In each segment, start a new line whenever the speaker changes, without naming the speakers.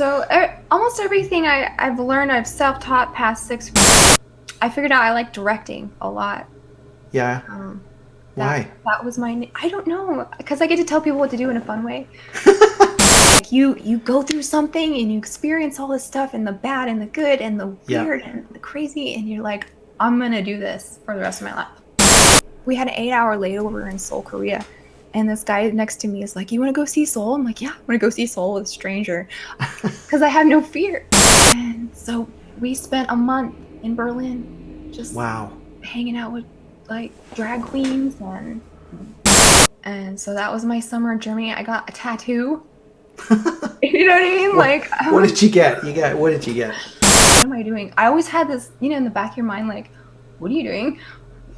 So almost everything I've learned, I've self-taught past 6 I figured out I like directing a lot.
Yeah. Why?
That was I don't know, because I get to tell people what to do in a fun way. You go through something and you experience all this stuff, and the bad and the good and the weird and the crazy, and you're like, I'm gonna do this for the rest of my life. We had an 8-hour layover in Seoul, Korea, and this guy next to me is like, you want to go see Seoul? I'm like, yeah, I'm gonna go see Seoul with a stranger because I have no fear. And so we spent a month in Berlin just hanging out with like drag queens, and so that was my summer in Germany. I got a tattoo. You know what I mean?
What did you get? What did you get?
What am I doing? I always had this, in the back of your mind, like, what are you doing?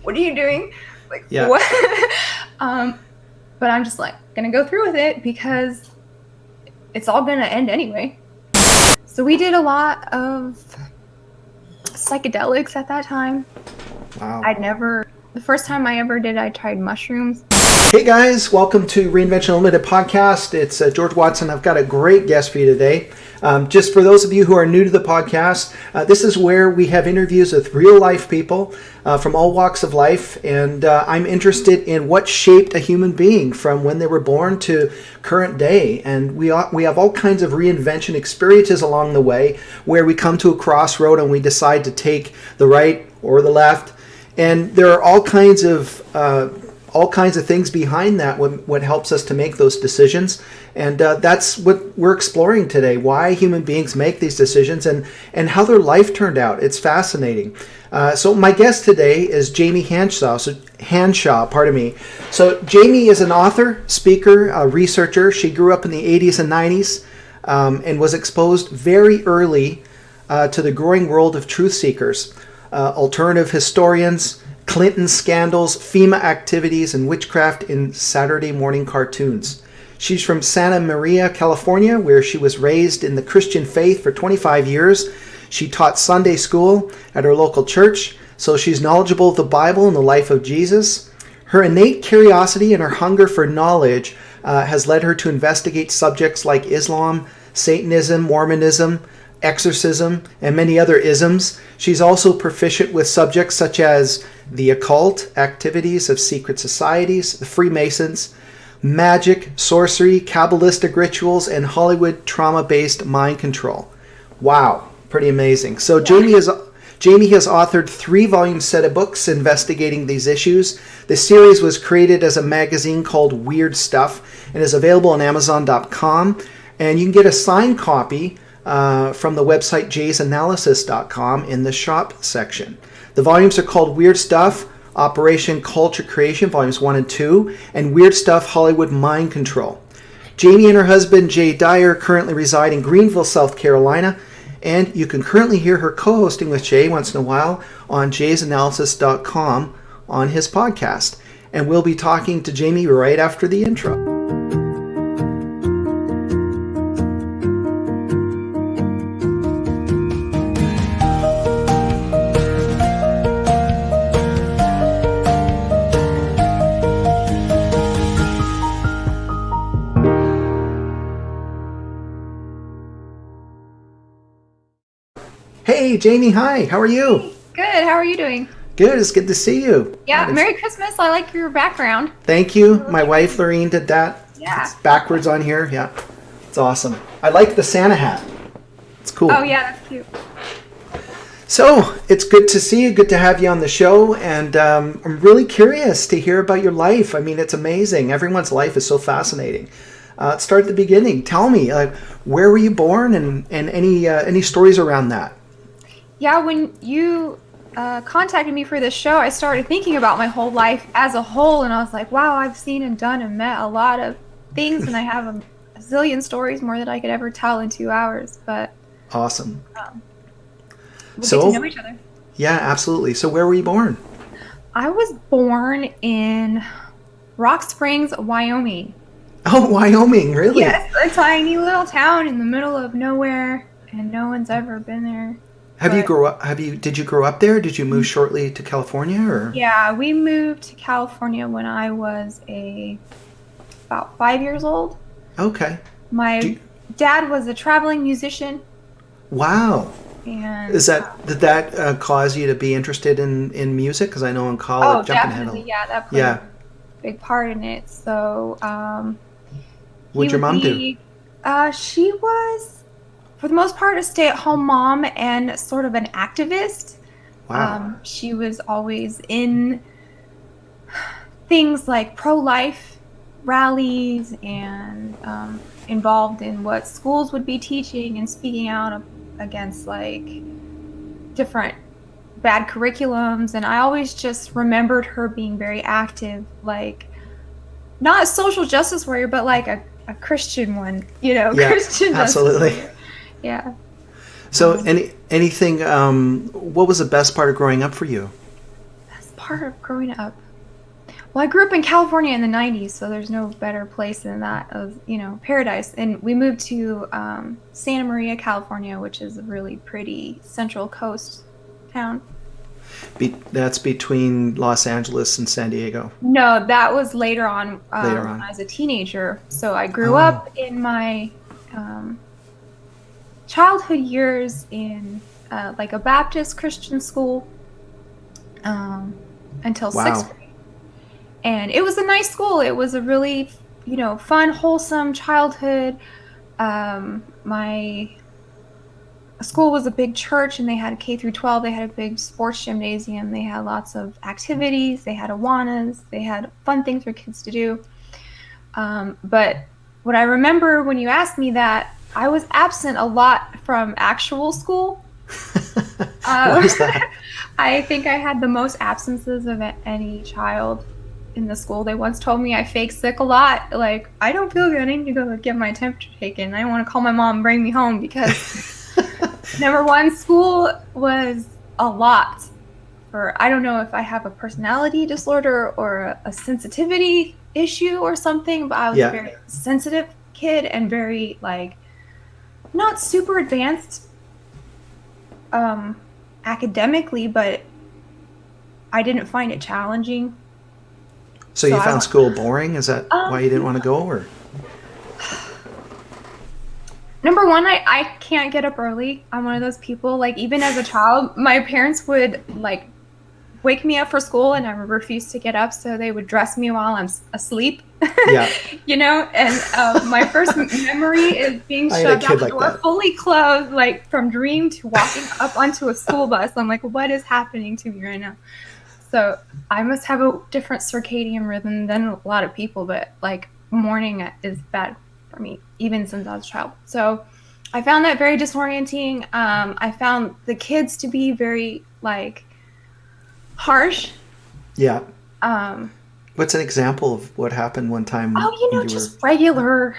What are you doing? Like, what? But I'm just like, gonna go through with it because it's all gonna end anyway. So we did a lot of psychedelics at that time.
Wow.
The first time I ever did, I tried mushrooms.
Hey guys, welcome to Reinvention Unlimited podcast. It's George Watson. I've got a great guest for you today. Just for those of you who are new to the podcast, this is where we have interviews with real life people from all walks of life, and I'm interested in what shaped a human being from when they were born to current day. And we have all kinds of reinvention experiences along the way where we come to a crossroad and we decide to take the right or the left, and there are all kinds of things behind that, what helps us to make those decisions. And that's what we're exploring today, why human beings make these decisions and how their life turned out. It's fascinating. So my guest today is Jamie Hanshaw. So Jamie is an author, speaker, researcher. She grew up in the 80s and 90s and was exposed very early to the growing world of truth seekers, alternative historians, Clinton scandals, FEMA activities, and witchcraft in Saturday morning cartoons. She's from Santa Maria, California, where she was raised in the Christian faith for 25 years. She taught Sunday school at her local church, so she's knowledgeable of the Bible and the life of Jesus. Her innate curiosity and her hunger for knowledge has led her to investigate subjects like Islam, Satanism, Mormonism, exorcism, and many other isms. She's also proficient with subjects such as the occult, activities of secret societies, the Freemasons, magic, sorcery, Kabbalistic rituals, and Hollywood trauma-based mind control. Wow, pretty amazing. So Jamie has authored 3-volume set of books investigating these issues. The series was created as a magazine called Weird Stuff and is available on Amazon.com. And you can get a signed copy from the website jaysanalysis.com in the shop section. The volumes are called Weird Stuff, Operation Culture Creation, Volumes 1 and 2, and Weird Stuff, Hollywood Mind Control. Jamie and her husband, Jay Dyer, currently reside in Greenville, South Carolina, and you can currently hear her co-hosting with Jay once in a while on jaysanalysis.com on his podcast. And we'll be talking to Jamie right after the intro. Hey, Jamie, hi. How are you?
Hey, good. How are you doing?
Good. It's good to see you.
Yeah, Merry Christmas. I like your background.
Thank you. My wife, Lorene, did that.
Yeah.
It's backwards on here. Yeah. It's awesome. I like the Santa hat. It's cool.
Oh, yeah, that's cute.
So, it's good to see you. Good to have you on the show. And I'm really curious to hear about your life. I mean, it's amazing. Everyone's life is so fascinating. Let's start at the beginning. Tell me, where were you born and any stories around that?
Yeah, when you contacted me for this show, I started thinking about my whole life as a whole, and I was like, wow, I've seen and done and met a lot of things, and I have a zillion stories, more than I could ever tell in 2 hours. But
awesome.
We'll get to know each other.
Yeah, absolutely. So where were you born?
I was born in Rock Springs, Wyoming.
Oh, Wyoming, really?
Yes, a tiny little town in the middle of nowhere, and no one's ever been there.
Did you grow up there? Did you move shortly to California, or?
Yeah, we moved to California when I was about 5 years old.
Okay.
My Dad was a traveling musician,
Wow.
and
Did that cause you to be interested in music? Because I know in
oh,
college, jumping ahead
definitely, yeah, that played a
yeah.
big part in it. So he
What'd your
would
mom do?
be, she was, for the most part, a stay-at-home mom and sort of an activist.
Wow.
She was always in things like pro-life rallies and involved in what schools would be teaching and speaking out against like different bad curriculums. And I always just remembered her being very active, like not a social justice warrior, but like a Christian one,
Yeah,
Christian justice
absolutely.
warrior. Yeah.
So anything what was the best part of growing up for you?
That's part of growing up. Well, I grew up in California in the 90s, so there's no better place than that of, paradise. And we moved to Santa Maria, California, which is a really pretty Central Coast town.
That's between Los Angeles and San Diego.
No, that was later on
Later
when
on.
I was a teenager. So I grew
Oh,
up in my um, childhood years in like a Baptist Christian school until sixth
wow.
grade. And it was a nice school. It was a really, fun, wholesome childhood. My school was a big church, and they had a K through 12. They had a big sports gymnasium. They had lots of activities. They had Awanas. They had fun things for kids to do. But what I remember when you asked me that, I was absent a lot from actual school.
Why is that?
I think I had the most absences of any child in the school. They once told me I fake sick a lot. Like, I don't feel good. I need to go get my temperature taken. I want to call my mom and bring me home because number one, school was a lot for, I don't know if I have a personality disorder or a sensitivity issue or something, but I was a
Yeah.
very sensitive kid and very, like, not super advanced academically, but I didn't find it challenging.
So
So
you
I
found
went,
school boring? Is that why you didn't want to go or?
number one, I can't get up early. I'm one of those people, like, even as a child, my parents would, like, wake me up for school and I would refuse to get up, so they would dress me while I'm asleep.
Yeah.
And my first memory is being
I had a
shoved out
kid
the
like
door
that.
fully clothed, like from dream to walking up onto a school bus. I'm like, what is happening to me right now? So I must have a different circadian rhythm than a lot of people, but like morning is bad for me, even since I was a child. So I found that very disorienting. I found the kids to be very like harsh.
Yeah.
Um,
What's an example of what happened one time
oh,
when you were
just regular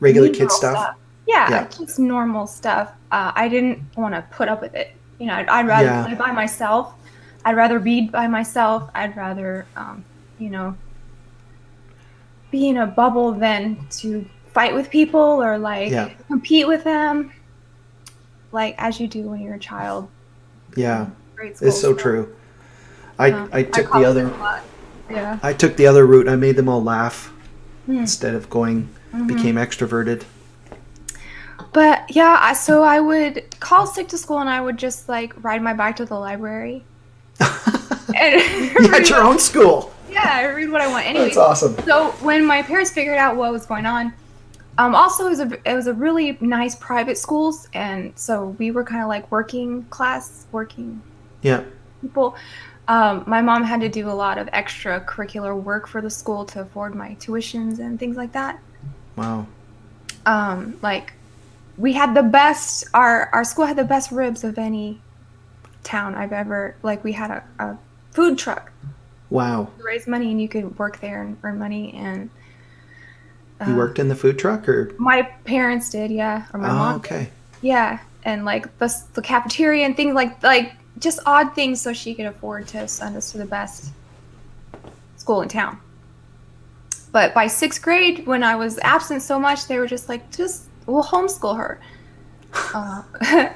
regular
mean
kid
girl
stuff?
stuff. Yeah,
Yeah.
just normal stuff. I didn't want to put up with it. I'd rather
Yeah.
play by myself. I'd rather read by myself. I'd rather, you know, be in a bubble than to fight with people or
Yeah.
like compete with them, like as you do when you're a child
Yeah.
in grade
It's
school.
so
So
true. I
I
took the
caused it
other
a lot. Yeah.
I took the other route. I made them all laugh
Hmm.
instead of going
Mm-hmm.
became extroverted.
But yeah, so I would call sick to school and I would just like ride my bike to the library and
You had your own school.
yeah, I read what I want. Anyway,
That's awesome.
so when my parents figured out what was going on, also it was a really nice private schools, and so we were kind of like working
Yeah.
people. My mom had to do a lot of extracurricular work for the school to afford my tuitions and things like that.
Wow.
Like we had the best, our school had the best ribs of any town I've ever, like we had a food truck.
Wow.
You raise money and you could work there and earn money. And
You worked in the food truck or?
my parents did, yeah, or my
Oh,
mom.
okay.
Yeah, and like the cafeteria and things like just odd things so she could afford to send us to the best school in town. But by sixth grade, when I was absent so much, they were just like, we'll homeschool her.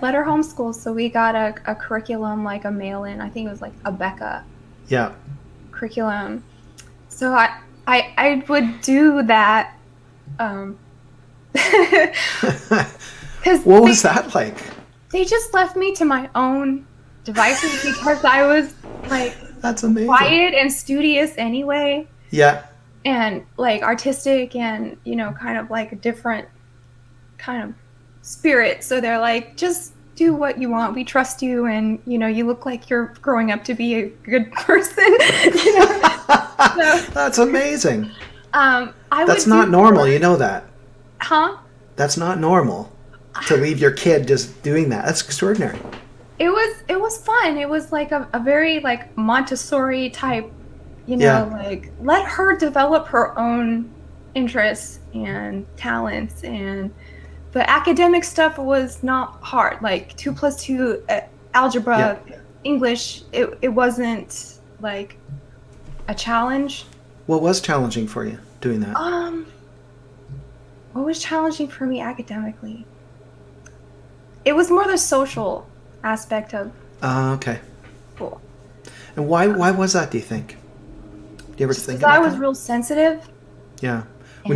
Let her homeschool. So we got a curriculum, like a mail-in. I think it was like a Becca
Yeah.
curriculum. So I would do that Because
What was that like?
they just left me to my own devices because I was like
That's amazing.
quiet and studious anyway,
Yeah.
and like artistic and, you know, kind of like a different kind of spirit. So they're like, just do what you want. We trust you, and you know, you look like you're growing up to be a good person. You know? So,
That's amazing.
I
That's
would
not
do
normal.
work.
You know that.
Huh?
That's not normal to leave your kid just doing that. That's extraordinary.
It was fun. It was like a very like Montessori type, you
Yeah.
know, like let her develop her own interests and talents, and the academic stuff was not hard. Like 2 plus 2, algebra,
Yeah.
English. It wasn't like a challenge.
What was challenging for you doing that?
Um, what was challenging for me academically? It was more the social aspect of
Okay.
school.
And why was that, do you think? Do you ever
Just
think
because I
about
was
that?
real sensitive.
Yeah.
And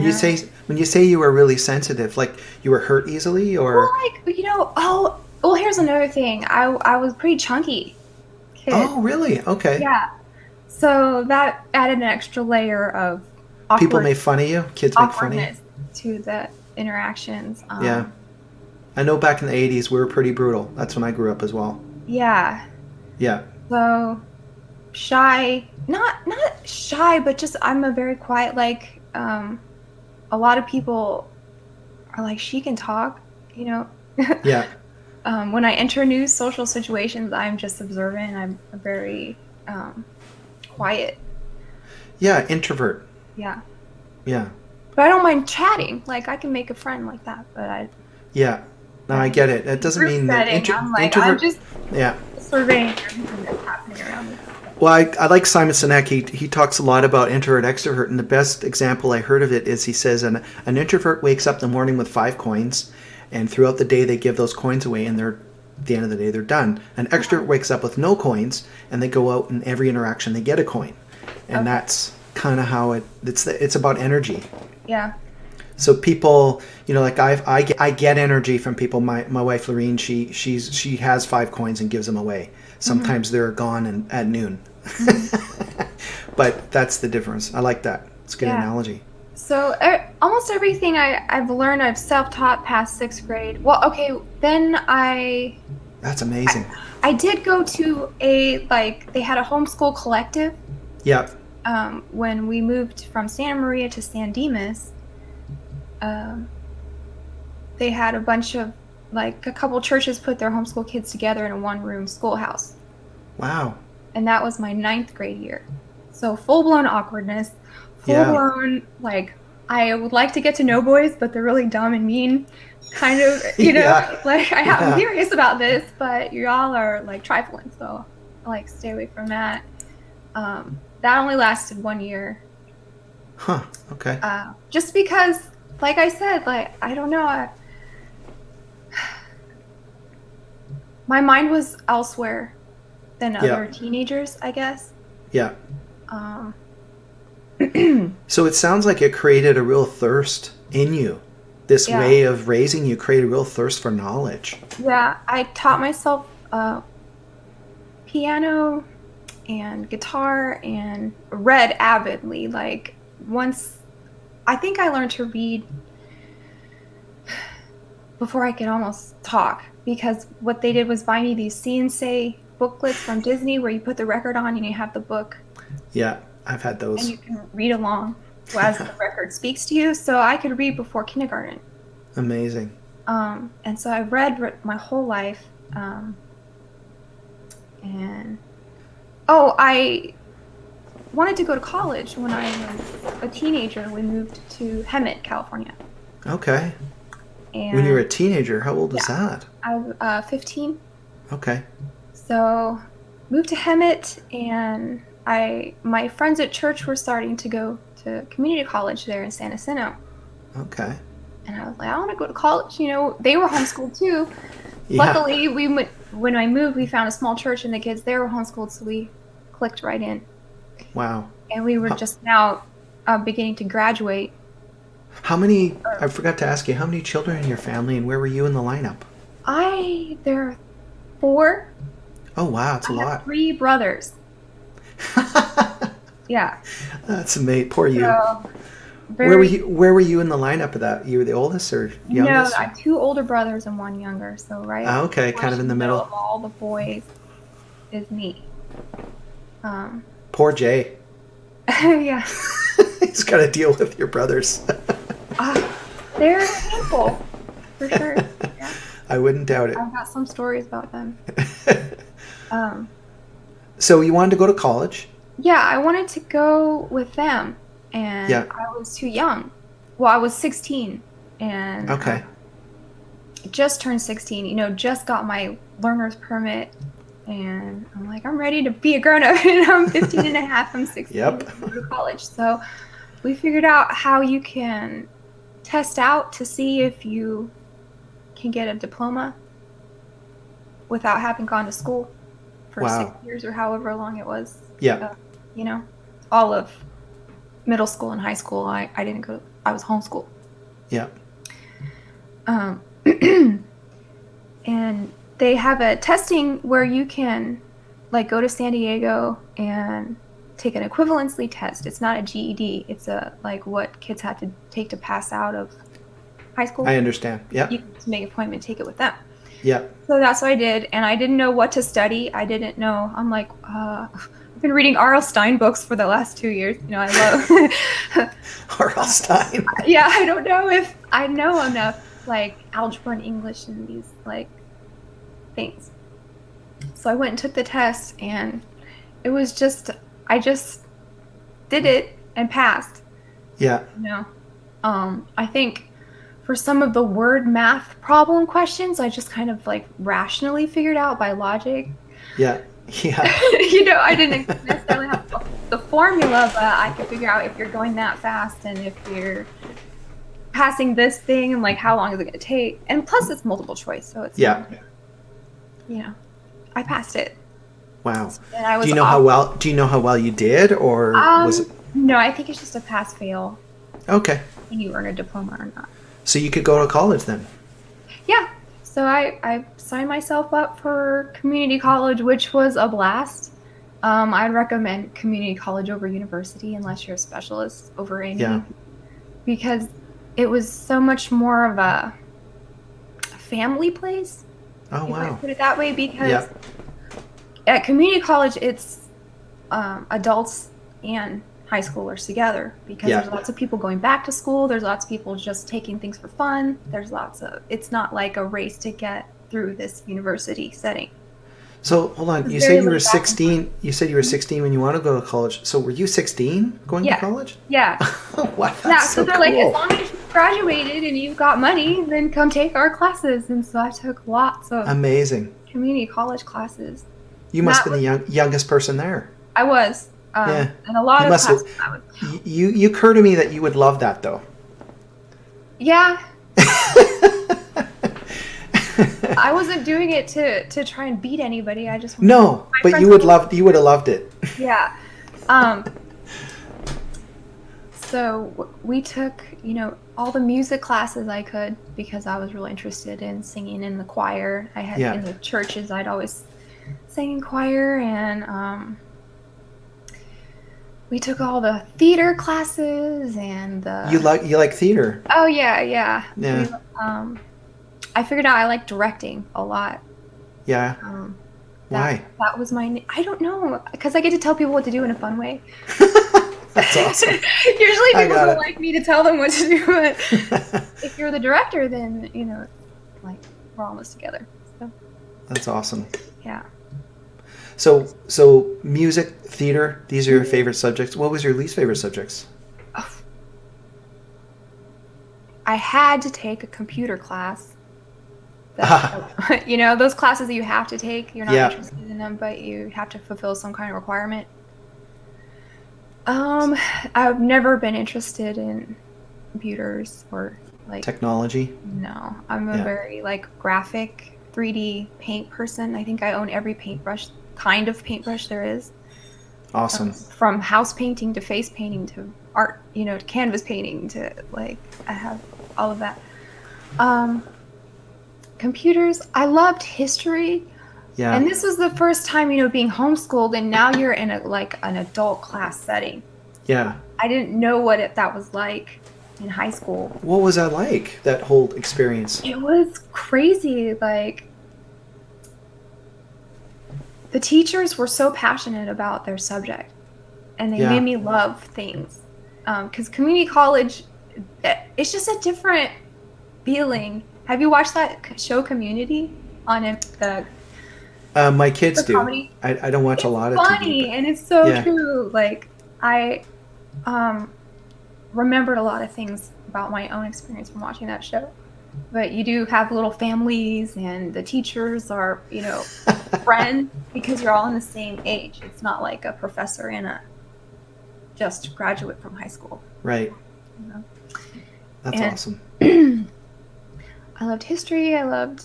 When you say you were really sensitive, like you were hurt easily
well,
or
like, you know, oh, well, here's another thing. I was pretty chunky kid.
Oh, really? Okay.
Yeah. So that added an extra layer of
People make fun of you? Kids make fun of you?
awkwardness to the interactions.
Yeah. I know back in the 80s we were pretty brutal. That's when I grew up as well.
Yeah.
Yeah.
So shy, not shy, but just I'm a very quiet. Like a lot of people are like, she can talk, you know.
Yeah.
When I enter new social situations, I'm just observant. I'm very quiet.
Yeah, introvert.
Yeah.
Yeah.
But I don't mind chatting. Like I can make a friend like that. But
Yeah. No, I get it. That doesn't
group
mean that
setting, I'm like,
introvert.
I'm just
Yeah.
surveying everything that's happening around me.
Well, I like Simon Sinek. He talks a lot about introvert, extrovert, and the best example I heard of it is he says an introvert wakes up in the morning with 5 coins, and throughout the day they give those coins away, and they're at the end of the day they're done. An extrovert wakes up with no coins, and they go out and every interaction they get a coin, and
Okay.
that's kind of how it's about energy.
Yeah.
So people, you know, like I get energy from people. My wife Lorene, she has 5 coins and gives them away. Sometimes they're gone at noon. But that's the difference. I like that. It's a good analogy.
So almost everything I've learned, I've self-taught past 6th grade. Well, okay, then
That's amazing.
I did go to they had a homeschool collective
Yeah.
when we moved from Santa Maria to San Dimas. They had a bunch of, like, a couple churches put their homeschool kids together in a 1-room schoolhouse.
Wow.
And that was my 9th grade year. So full-blown awkwardness, full-blown, like, I would like to get to know boys, but they're really dumb and mean, kind of, you know?
Yeah.
Like, I'm curious about this, but y'all are, like, trifling, so I, like, stay away from that. That only lasted 1 year.
Huh. Okay.
Just because, like I said, like, I don't know, my mind was elsewhere than other teenagers, I guess.
Yeah. So it sounds like it created a real thirst in you. This way of raising you created a real thirst for knowledge.
Yeah, I taught myself piano and guitar and read avidly. Like, once, I think I learned to read before I could almost talk, because what they did was buy me these See and Say booklets from Disney where you put the record on and you have the book.
Yeah, I've had those.
And you can read along as the record speaks to you. So I could read before kindergarten.
Amazing.
And so I read my whole life. And I wanted to go to college when I was a teenager. We moved to Hemet, California.
Okay.
And
when you were a teenager, how old was that?
I was 15.
Okay.
So moved to Hemet, and my friends at church were starting to go to community college there in San Jacinto.
Okay.
And I was like, I want to go to college. You know, they were homeschooled too.
Yeah.
Luckily, when I moved, we found a small church, and the kids there were homeschooled, so we clicked right in.
Wow.
And we were just now beginning to graduate.
How many? I forgot to ask you. How many children in your family, and where were you in the lineup?
There are four.
Oh wow, it's a
I have
lot.
three brothers. Yeah.
That's amazing. Poor you.
So
Where were
very
you? Where were you in the lineup of that? You were the oldest or
no,
youngest?
I have two older brothers and one younger. So right,
Okay, kind of in the
middle
middle.
of all the boys is me. Um,
Poor Jay.
yeah.
He's got to deal with your brothers.
They're painful for sure. Yeah.
I wouldn't doubt it.
I've got some stories about them. Um,
So you wanted to go to college?
yeah, I wanted to go with them, and
Yeah.
I was too young. Well, I was 16, and
Okay.
just turned 16. Just got my learner's permit, and I'm like, I'm ready to be a grown-up. And I'm 15 and a half. I'm 16.
Yep.
To go to college. So we figured out how you can test out to see if you can get a diploma without having gone to school for
Wow.
6 years or however long it was.
Yeah.
All of middle school and high school, I didn't go. I was homeschooled.
Yeah.
Um, and they have a testing where you can like go to San Diego and take an equivalency test. It's not a GED. It's like what kids have to take to pass out of high school.
I understand. Yeah.
You can just make an appointment, take it with them.
Yeah.
So that's what I did, and I didn't know what to study. I didn't know. I'm like, I've been reading R.L. Stein books for the last 2 years. I love
R.L. Stein.
Yeah, I don't know if I know enough like algebra and English and these like things. So I went and took the test, and it was I just did it and passed.
Yeah.
I think for some of the word math problem questions, I just kind of like rationally figured out by logic.
Yeah. Yeah.
I didn't necessarily have the formula, but I could figure out if you're going that fast and if you're passing this thing and like how long is it going to take. And plus it's multiple choice, so it's
Yeah.
I passed it.
Wow.
And I was
Do you know how well you did, or was it?
No, I think it's just a pass fail.
Okay.
When you earn a diploma or not.
So you could go to college then.
Yeah. So I signed myself up for community college, which was a blast. I'd recommend community college over university unless you're a specialist over any.
Yeah.
Because it was so much more of a family place.
Oh,
if I
wow.
put it that way, because
Yeah.
at community college it's adults and high schoolers together, because
Yeah.
there's lots of people going back to school, there's lots of people just taking things for fun, it's not like a race to get through this university setting.
So hold on. You said you were 16. You said you were 16 when you want to go to college. So were you 16 going
Yeah.
to college?
Yeah.
Wow. That's
Yeah,
so
so they're
cool.
like, as long as you graduated and you've got money, then come take our classes. And so I took lots of
Amazing.
community college classes.
You must
That
have been the youngest person there.
I was.
Yeah.
And a lot
You
of
must have-
classes I was.
You occur to me that you would love that though.
Yeah. I wasn't doing it to try and beat anybody. I just
No,
my
but
friends
you would have loved it.
Yeah. So we took, all the music classes I could, because I was really interested in singing in the choir. I had
Yeah.
in the churches, I'd always sing in choir, and we took all the theater classes and the.
You like theater.
Oh yeah, yeah.
Yeah.
I figured out I like directing a lot.
Yeah. Why?
That was I don't know, because I get to tell people what to do in a fun way.
That's awesome.
Usually
I
people
got
don't
it.
like me to tell them what to do, but if you're the director, then, like, we're almost together. So,
That's awesome.
yeah.
So music, theater, these are your favorite subjects. What was your least favorite subjects?
I had to take a computer class. Those classes that you have to take, you're not
Yeah.
interested in them, but you have to fulfill some kind of requirement. I've never been interested in computers or like
Technology.
No, I'm a
Yeah.
very like graphic 3D paint person. I think I own every kind of paintbrush there is.
Awesome.
From house painting to face painting to art, canvas painting to like, I have all of that. Computers, I loved history.
Yeah.
And this was the first time, being homeschooled, and now you're in an adult class setting.
Yeah.
I didn't know what that was like in high school.
What was that like, that whole experience?
It was crazy. Like, the teachers were so passionate about their subject, and they made me love things. Because community college, it's just a different feeling. Have you watched that show Community on the
my kids do.
Comedy?
I don't watch a lot of
funny,
TV.
And it's so true. Like, I remembered a lot of things about my own experience from watching that show. But you do have little families, and the teachers are, friends, because you're all in the same age. It's not like a professor and a just graduate from high school.
Right. That's awesome.
I loved history. I loved...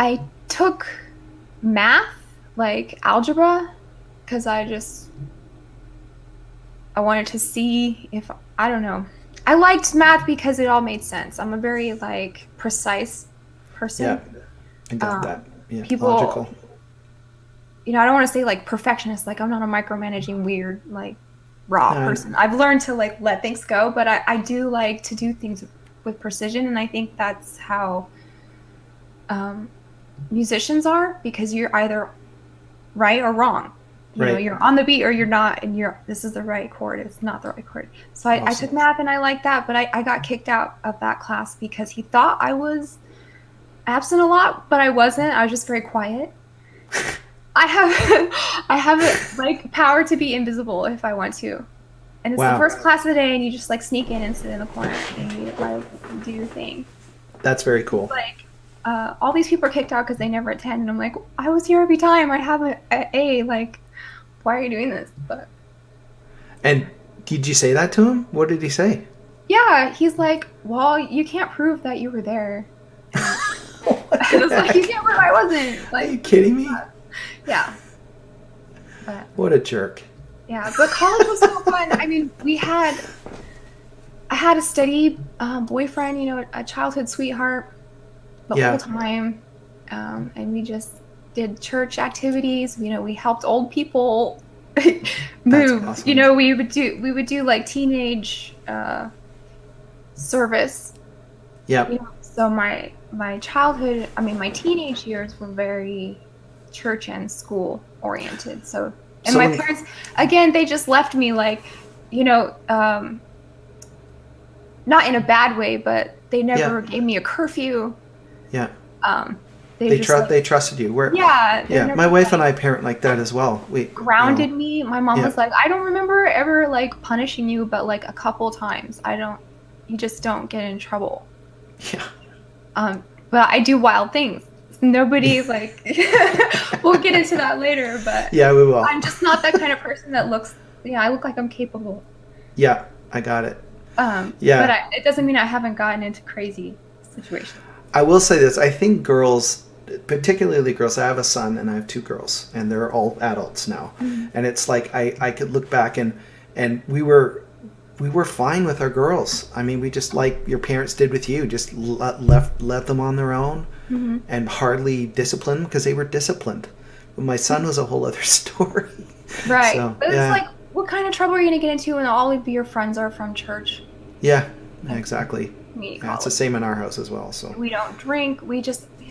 I took math, like algebra, because I wanted to see if... I don't know. I liked math because it all made sense. I'm a very, like, precise person.
Yeah, I got that. Yeah,
people,
logical.
I don't want to say, like, perfectionist. Like, I'm not a micromanaging, weird, like, raw person. I've learned to, like, let things go, but I do like to do things with precision, and I think that's how musicians are, because you're either right or wrong. You know, you're on the beat or you're not, and this is the right chord, it's not the right chord. So I took math, and I liked that, but I got kicked out of that class because he thought I was absent a lot, but I wasn't. I was just very quiet. I have like power to be invisible if I want to. And it's the first class of the day, and you just like sneak in and sit in the corner and you like do your thing.
That's very cool.
Like all these people are kicked out because they never attend, and I'm like, I was here every time. I have an A. Like, why are you doing this? But
and did you say that to him? What did he say?
Yeah, he's like, well, you can't prove that you were there. I was like, you can't prove I wasn't. Like,
are you kidding me?
Yeah. But,
what a jerk.
Yeah, but college was so fun. I mean, I had a steady boyfriend, a childhood sweetheart the whole time. And we just did church activities. We helped old people move. Awesome. We would do like teenage service.
Yeah.
So my childhood, my teenage years were very church and school oriented. And my parents, again, they just left me like, not in a bad way, but they never gave me a curfew.
Yeah.
They
trusted you. My wife and I parent like that as well. We
grounded me. My mom was like, I don't remember ever like punishing you, but like a couple times. You just don't get in trouble.
Yeah.
But I do wild things. Nobody like we'll get into that later, but
yeah, we will.
I'm just not that kind of person that looks I look like I'm capable.
Yeah, I got it.
But it doesn't mean I haven't gotten into crazy situations.
I will say this, I think girls, particularly girls, I have a son and I have two girls, and they're all adults now. Mm-hmm. And it's like I could look back and we were fine with our girls. I mean, we just, like your parents did with you, just let them on their own. Mm-hmm. And hardly disciplined, because they were disciplined. But my son was a whole other story.
Right. So, but it's like, what kind of trouble are you going to get into when all of your friends are from church?
Yeah, exactly. It's the same in our house as well. So
we don't drink.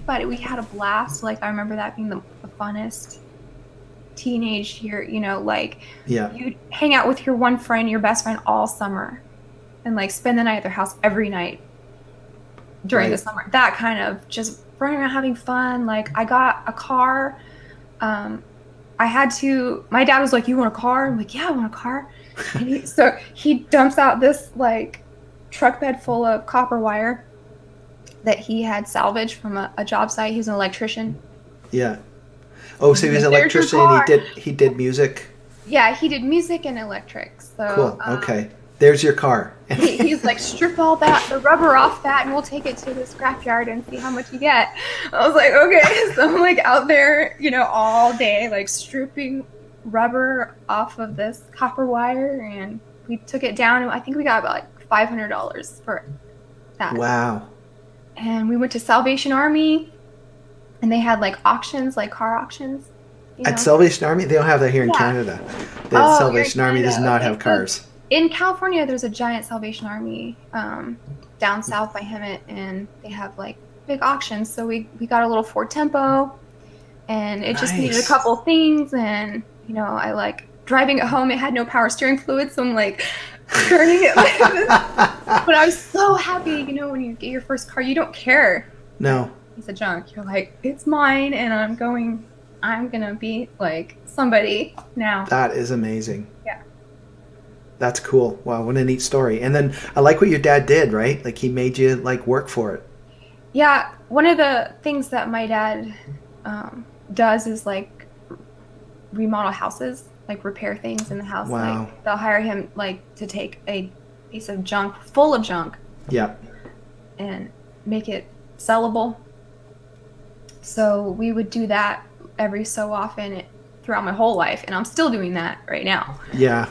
But we had a blast. Like, I remember that being the funnest teenage year. You'd hang out with your one friend, your best friend, all summer, and like spend the night at their house every night during the summer. That kind of just running around having fun. Like, I got a car. My dad was like, you want a car? I'm like, yeah, I want a car. And he dumps out this like truck bed full of copper wire that he had salvaged from a job site. He was an electrician.
Yeah. Oh, so he was an electrician and he did music?
Yeah, he did music and electric. So
cool. Okay. There's your car.
He's like, strip the rubber off that, and we'll take it to the scrapyard and see how much you get. I was like, okay. So I'm like out there, all day, like stripping rubber off of this copper wire, and we took it down, and I think we got about like $500 for that.
Wow.
And we went to Salvation Army, and they had like auctions, like car auctions.
At Salvation Army? They don't have that here in Canada. The Salvation Army does not have cars.
In California, there's a giant Salvation Army down south by Hemet, and they have like big auctions. So we got a little Ford Tempo, and it just needed a couple things. And, you know, I like driving it home. It had no power steering fluid, so I'm like turning it like this. But I was so happy, you know, when you get your first car, you don't care.
No.
Piece of junk. You're like, it's mine, and I'm gonna be like somebody now.
That is amazing.
Yeah.
That's cool. Wow, what a neat story. And then I like what your dad did, right? Like he made you like work for it.
Yeah, one of the things that my dad does is like remodel houses, like repair things in the house.
Wow.
Like they'll hire him like to take a piece of junk, full of junk, and make it sellable. So we would do that every so often throughout my whole life, and I'm still doing that right now.
Yeah.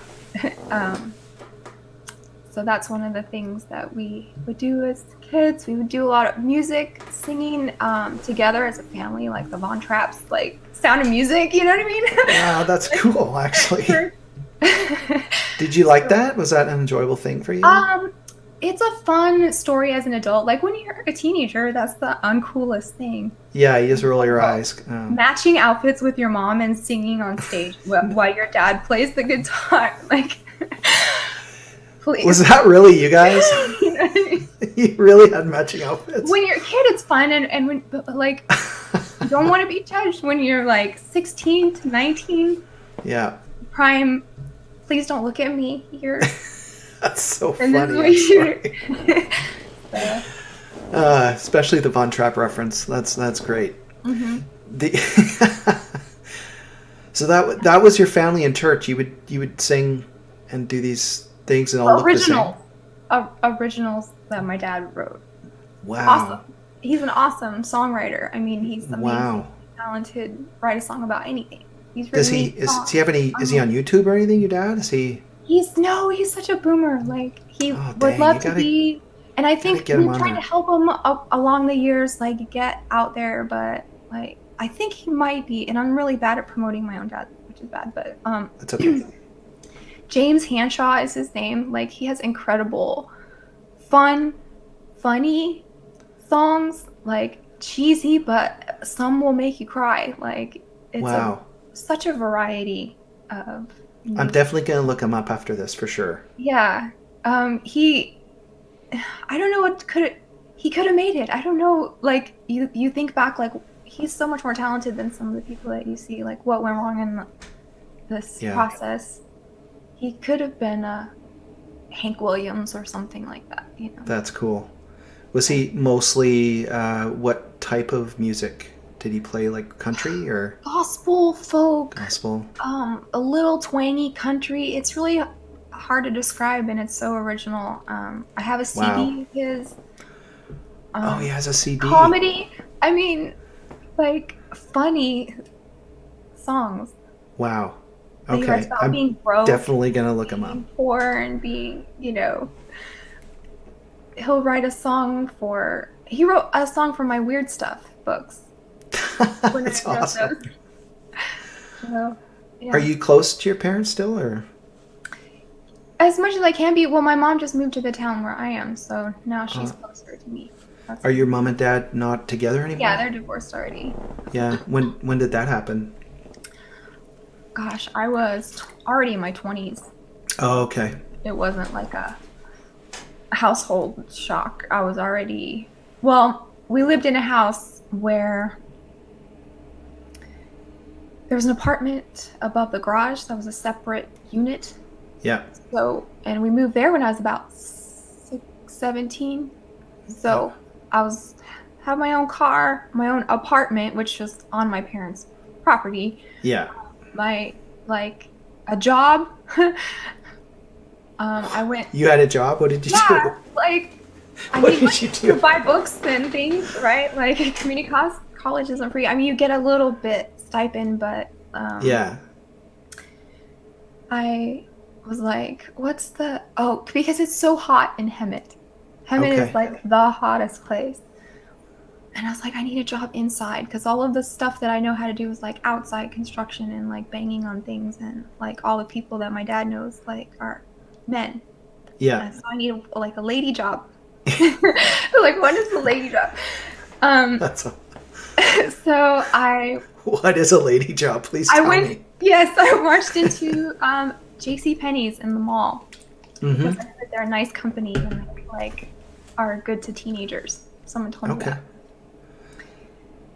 So that's one of the things that we would do as kids. We would do a lot of music, singing together as a family, like the Von Trapps, like Sound of Music, you know what I mean?
Wow, that's cool, actually. Did you like that? Was that an enjoyable thing for you?
It's a fun story as an adult. Like when you're a teenager, that's the uncoolest thing.
Yeah, you just roll your eyes.
Matching outfits with your mom and singing on stage while your dad plays the guitar. Like, please.
Was that really you guys?
You know what I mean?
You really had matching outfits?
When you're a kid, it's fun, and when, but like, you don't want to be judged when you're like 16 to 19.
Yeah.
Prime, please don't look at me. You're...
That's so
and
funny. Especially the Von Trapp reference. That's great.
Mm-hmm.
So that was your family in church. You would sing and do these things and all look the same.
Originals that my dad wrote.
Wow.
Awesome. He's an awesome songwriter. I mean, he's amazing, talented. Write a song about anything. He's written
does he have any? Is he on YouTube or anything? Your dad? Is he?
He's such a boomer. Like he would love to be, and I think we're trying to help him along the years, like get out there. But like I think he might be, and I'm really bad at promoting my own dad, which is bad. But
that's okay.
James Hanshaw is his name. Like he has incredible, funny songs. Like cheesy, but some will make you cry. Like it's such a variety of.
I'm definitely going to look him up after this for sure.
Yeah. I don't know he could have made it. I don't know. Like you think back, like he's so much more talented than some of the people that you see, like what went wrong in this process. He could have been Hank Williams or something like that, you know. That's
cool. Was he mostly, what type of music? Did he play like country or
gospel, folk?
Gospel.
A little twangy country. It's really hard to describe, and it's so original. I have a CD of his.
He has a CD.
Comedy. I mean, like funny songs.
Wow.
Okay. He writes about being broke.
Definitely gonna look him up.
Poor and being, you know. He'll write a song for. He wrote a song for my Weird Stuff books.
That's awesome.
So, yeah.
Are you close to your parents still, or?
As much as I can be. Well, my mom just moved to the town where I am, so now she's closer to me.
Are your mom and dad not together anymore?
Yeah, they're divorced already.
Yeah. When did that happen?
Gosh, I was already in my 20s.
Oh, okay.
It wasn't like a household shock. I was already... Well, we lived in a house where there was an apartment above the garage that was a separate unit.
Yeah.
So, and we moved there when I was about 17. So I had my own car, my own apartment, which was on my parents' property.
Yeah.
A job. I went.
You had a job? What did you do?
What did you do? To buy books and things, right? Like community college isn't free. I mean, you get a little bit stipend, but I was like, what's the, oh, because it's so hot in Hemet. Hemet is
Okay.
like the hottest place. And I was like, I need a job inside because all of the stuff that I know how to do is like outside construction and like banging on things. And like all the people that my dad knows like are men.
Yeah.
And so I need like a lady job. Like, what is the lady job? Um,
That's a,
so
what is a lady job? Please
I
tell
went,
me.
yes, I marched into J.C. Penney's in the mall because
Mm-hmm.
I heard they're a nice company and they like are good to teenagers. Someone told me
Okay.
that.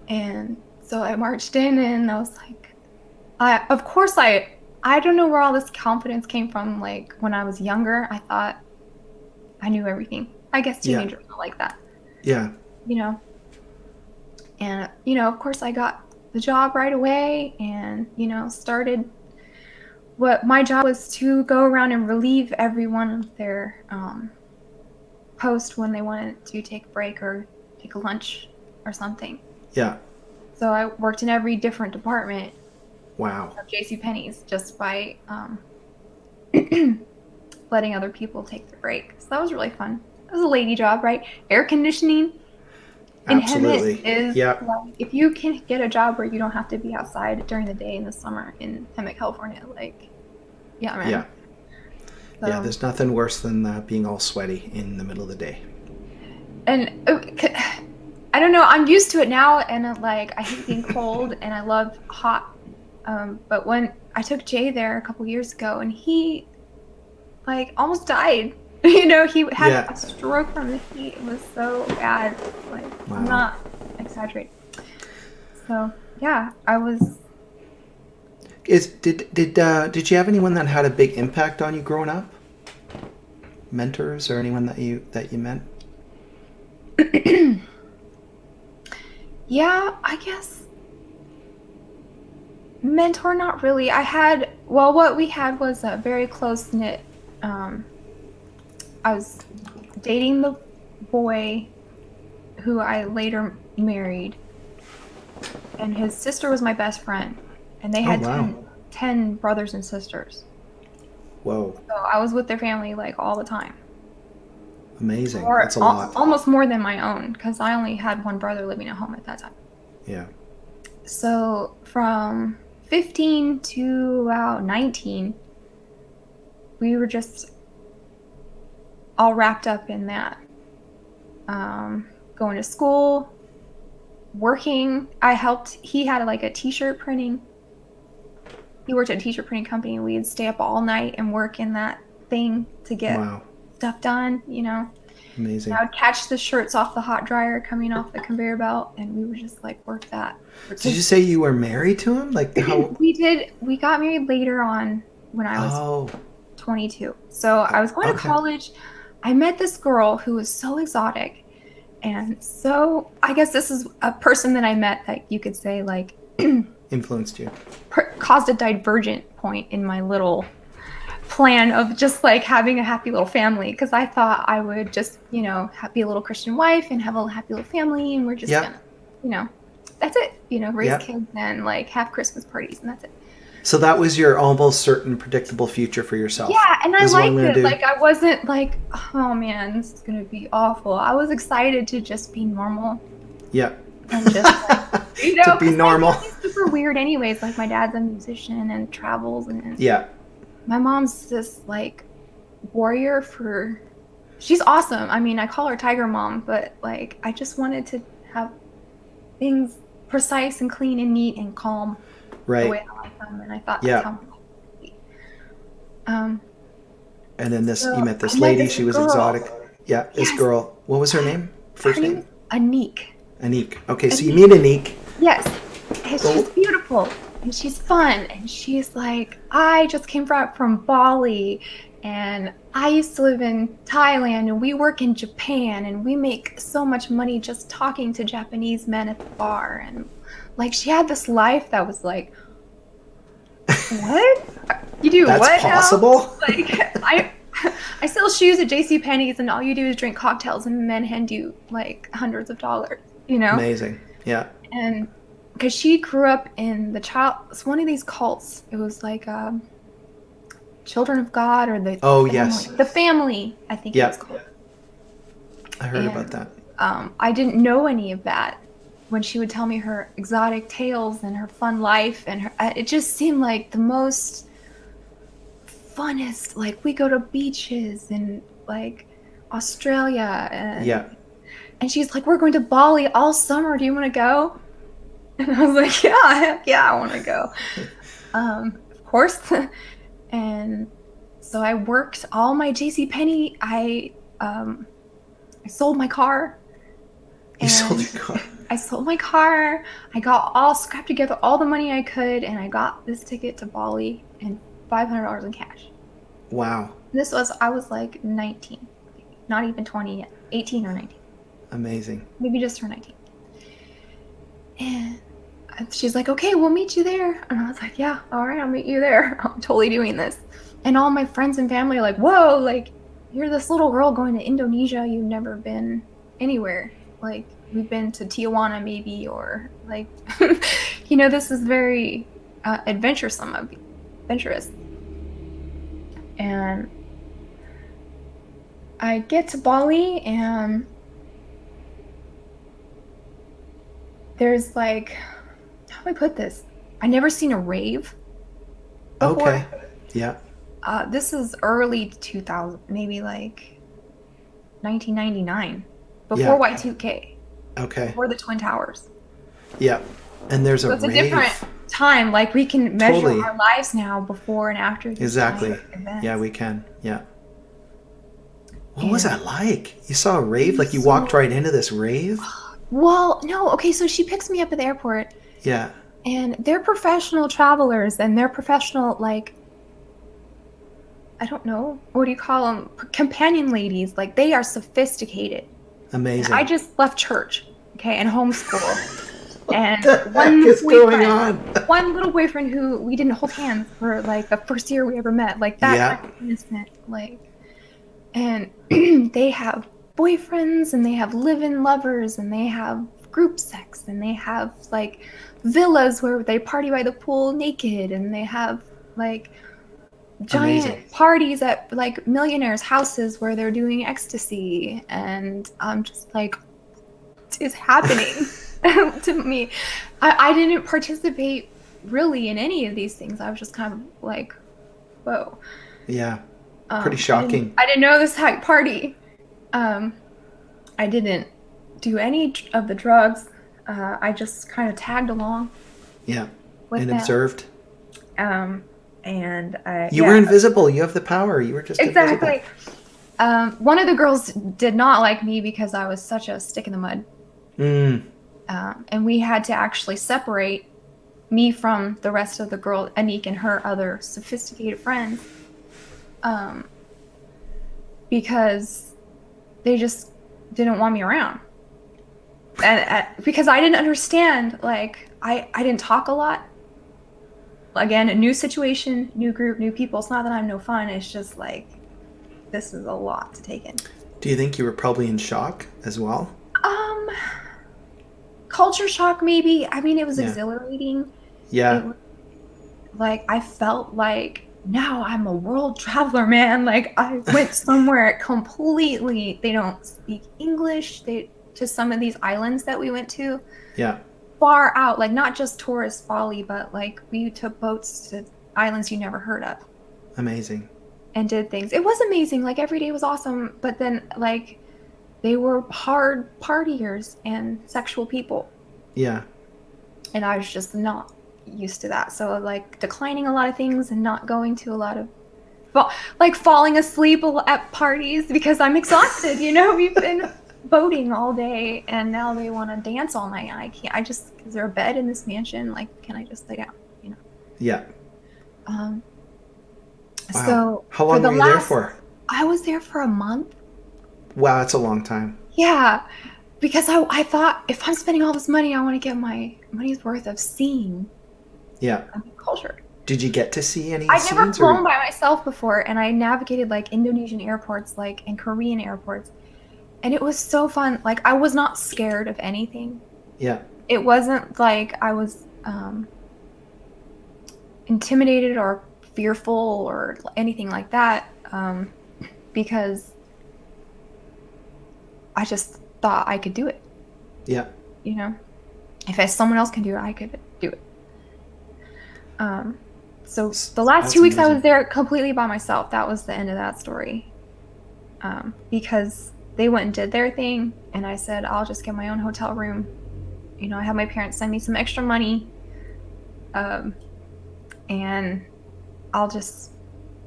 And so I marched in and I was like, of course I don't know where all this confidence came from. Like when I was younger, I thought I knew everything. I guess
Yeah.
teenagers are like that,
Yeah.
you know? And, of course I got the job right away and, started what my job was to go around and relieve everyone of their post when they wanted to take a break or take a lunch or something.
Yeah.
So I worked in every different department
Wow.
of JCPenney's just by letting other people take their break. So that was really fun. It was a lady job, right? Air conditioning in Hemet
Absolutely.
is
Yeah.
like, if you can get a job where you don't have to be outside during the day in the summer in Hemet, California, like, yeah, man.
Yeah.
So,
Yeah. There's nothing worse than being all sweaty in the middle of the day.
and I don't know, I'm used to it now, and like I hate being cold, and I love hot. But when I took Jay there a couple years ago, and he like almost died. He had
Yeah.
a stroke from the heat. It was so bad. Like, I'm
Wow.
not exaggerating. So yeah, I was.
Did you have anyone that had a big impact on you growing up? Mentors or anyone that you met?
Yeah, I guess mentor, not really. What we had was a very close knit. I was dating the boy who I later married, and his sister was my best friend, and they
Oh
had
wow.
10 brothers and sisters.
Whoa.
So I was with their family like all the time,
Amazing.
or
That's a lot.
almost more than my own, because I only had one brother living at home at that time.
Yeah.
So from 15 to about 19, we were just all wrapped up in that. Going to school, working. He had like a t-shirt printing. He worked at a t-shirt printing company, and we'd stay up all night and work in that thing to get
Wow.
stuff done,
Amazing.
I would catch the shirts off the hot dryer coming off the conveyor belt, and we would just like work that.
Did you say you were married to him? Like how?
We got married later on when I was
Oh.
22. So I was going to
Okay.
college. I met this girl who was so exotic. And so I guess this is a person that I met that you could say like
Influenced you.
caused a divergent point in my little plan of just like having a happy little family, because I thought I would just, be a little Christian wife and have a happy little family, and we're just gonna, that's it, raise kids and like have Christmas parties, and that's it.
So that was your almost certain predictable future for yourself.
Yeah, and I
This is what I'm
liked
gonna
it.
do.
Like, I wasn't like, oh man, this is gonna be awful. I was excited to just be normal
Yeah.
and just like,
To be
'cause
normal.
my family's super weird anyways. Like, my dad's a musician and travels, and
Yeah.
my mom's this like warrior she's awesome. I mean, I call her Tiger Mom, but like, I just wanted to have things precise and clean and neat and calm the way
Right.
I like them, and I thought
Yeah.
that's how I would be.
And then
So
you met this
I met
lady.
this
She was
girl.
exotic. Yeah. This
Yes.
girl. What was her name? First
Her name
name?
is Anik.
Anik. Okay. So you meet Anik.
Yes. And
Cool.
she's beautiful, and she's fun, and she's like, I just came from Bali, and I used to live in Thailand, and we work in Japan, and we make so much money just talking to Japanese men at the bar. And like, she had this life that was like, what? You do
That's
what
possible?
now? Like, I sell shoes at JCPenney's, and all you do is drink cocktails, and men hand you like hundreds of dollars,
Amazing. Yeah.
And because she grew up in it's one of these cults. It was like Children of God or the
Oh,
family.
yes.
The Family, I think
Yeah.
it's called.
I heard
And,
about that.
I didn't know any of that when she would tell me her exotic tales and her fun life, and it just seemed like the most funnest. Like, we go to beaches in like Australia,
Yeah.
and she's like, we're going to Bali all summer. Do you want to go? And I was like, yeah, heck yeah, I want to go. Of course. And so I worked all my JCPenney. I sold my car.
You sold your car.
I sold my car. I got all scrapped together all the money I could, and I got this ticket to Bali and $500 in cash.
Wow.
I was like 19, not even 20 yet, 18 or 19.
Amazing.
Maybe just turned 19. And she's like, okay, we'll meet you there. And I was like, yeah, all right, I'll meet you there. I'm totally doing this. And all my friends and family are like, whoa, like, you're this little girl going to Indonesia. You've never been anywhere. Like, we've been to Tijuana maybe, or like, this is very adventurous. And I get to Bali, and there's like, how do I put this? I never seen a rave before.
Okay. Yeah.
This is early 2000, maybe like 1999, before Y2K.
Okay.
Before the Twin Towers.
Yeah. And there's
So it's a different time. Like, we can measure our lives now before and after.
Exactly. Yeah, we can. Yeah. What was that like? You saw a rave? Like, you walked right into this rave?
Well, no. Okay, so she picks me up at the airport.
Yeah.
And they're professional travelers, and they're professional, like, I don't know, what do you call them? Companion ladies. Like, they are sophisticated.
Amazing.
And I just left church, okay, and homeschool. And one little boyfriend who we didn't hold hands for like the first year we ever met, like that kind of innocent, like. And they have boyfriends, and they have live-in lovers, and they have group sex, and they have like villas where they party by the pool naked, and they have like giant parties at like millionaires' houses where they're doing ecstasy. And I'm just like, what is happening to me? I didn't participate really in any of these things. I was just kind of like, whoa.
Yeah. Pretty shocking.
I didn't know this type party. I didn't do any of the drugs. I just kind of tagged along.
Yeah. And observed.
And
you were invisible. You have the power. You were just
exactly. One of the girls did not like me because I was such a stick in the mud. And we had to actually separate me from the rest of the girl, Anik and her other sophisticated friends, because they just didn't want me around. And because I didn't understand, like, I didn't talk a lot. Again, a new situation, new group, new people. It's not that I'm no fun. It's just like, this is a lot to take in.
Do you think you were probably in shock as well?
Culture shock, maybe. I mean, it was exhilarating.
Yeah.
Like, I felt like, now I'm a world traveler, man. Like, I went somewhere completely, they don't speak English. To some of these islands that we went to.
Yeah.
Far out, like not just tourist Bali, but like we took boats to islands you never heard of.
Amazing.
And did things. It was amazing. Like, every day was awesome. But then, like, they were hard partiers and sexual people. Yeah. And I was just not used to that. So, like, declining a lot of things and not going to a lot of, like, falling asleep at parties because I'm exhausted. We've been boating all day, and now they want to dance all night. I can't. Is there a bed in this mansion? Like, can I just lay down? Yeah.
Wow.
So
how long were you there for?
I was there for a month.
Wow, that's a long time.
Yeah, because I thought, if I'm spending all this money, I want to get my money's worth of seeing.
Yeah.
Culture.
Did you get to see any?
I've never flown by myself before, and I navigated like Indonesian airports, like, and Korean airports. And it was so fun. Like, I was not scared of anything. Yeah. It wasn't like I was intimidated or fearful or anything like that, because I just thought I could do it.
Yeah.
You know, if someone else can do it, I could do it. So the last 2 weeks I was there completely by myself. That was the end of that story. Because they went and did their thing, and I said, I'll just get my own hotel room. You know, I had my parents send me some extra money, and I'll just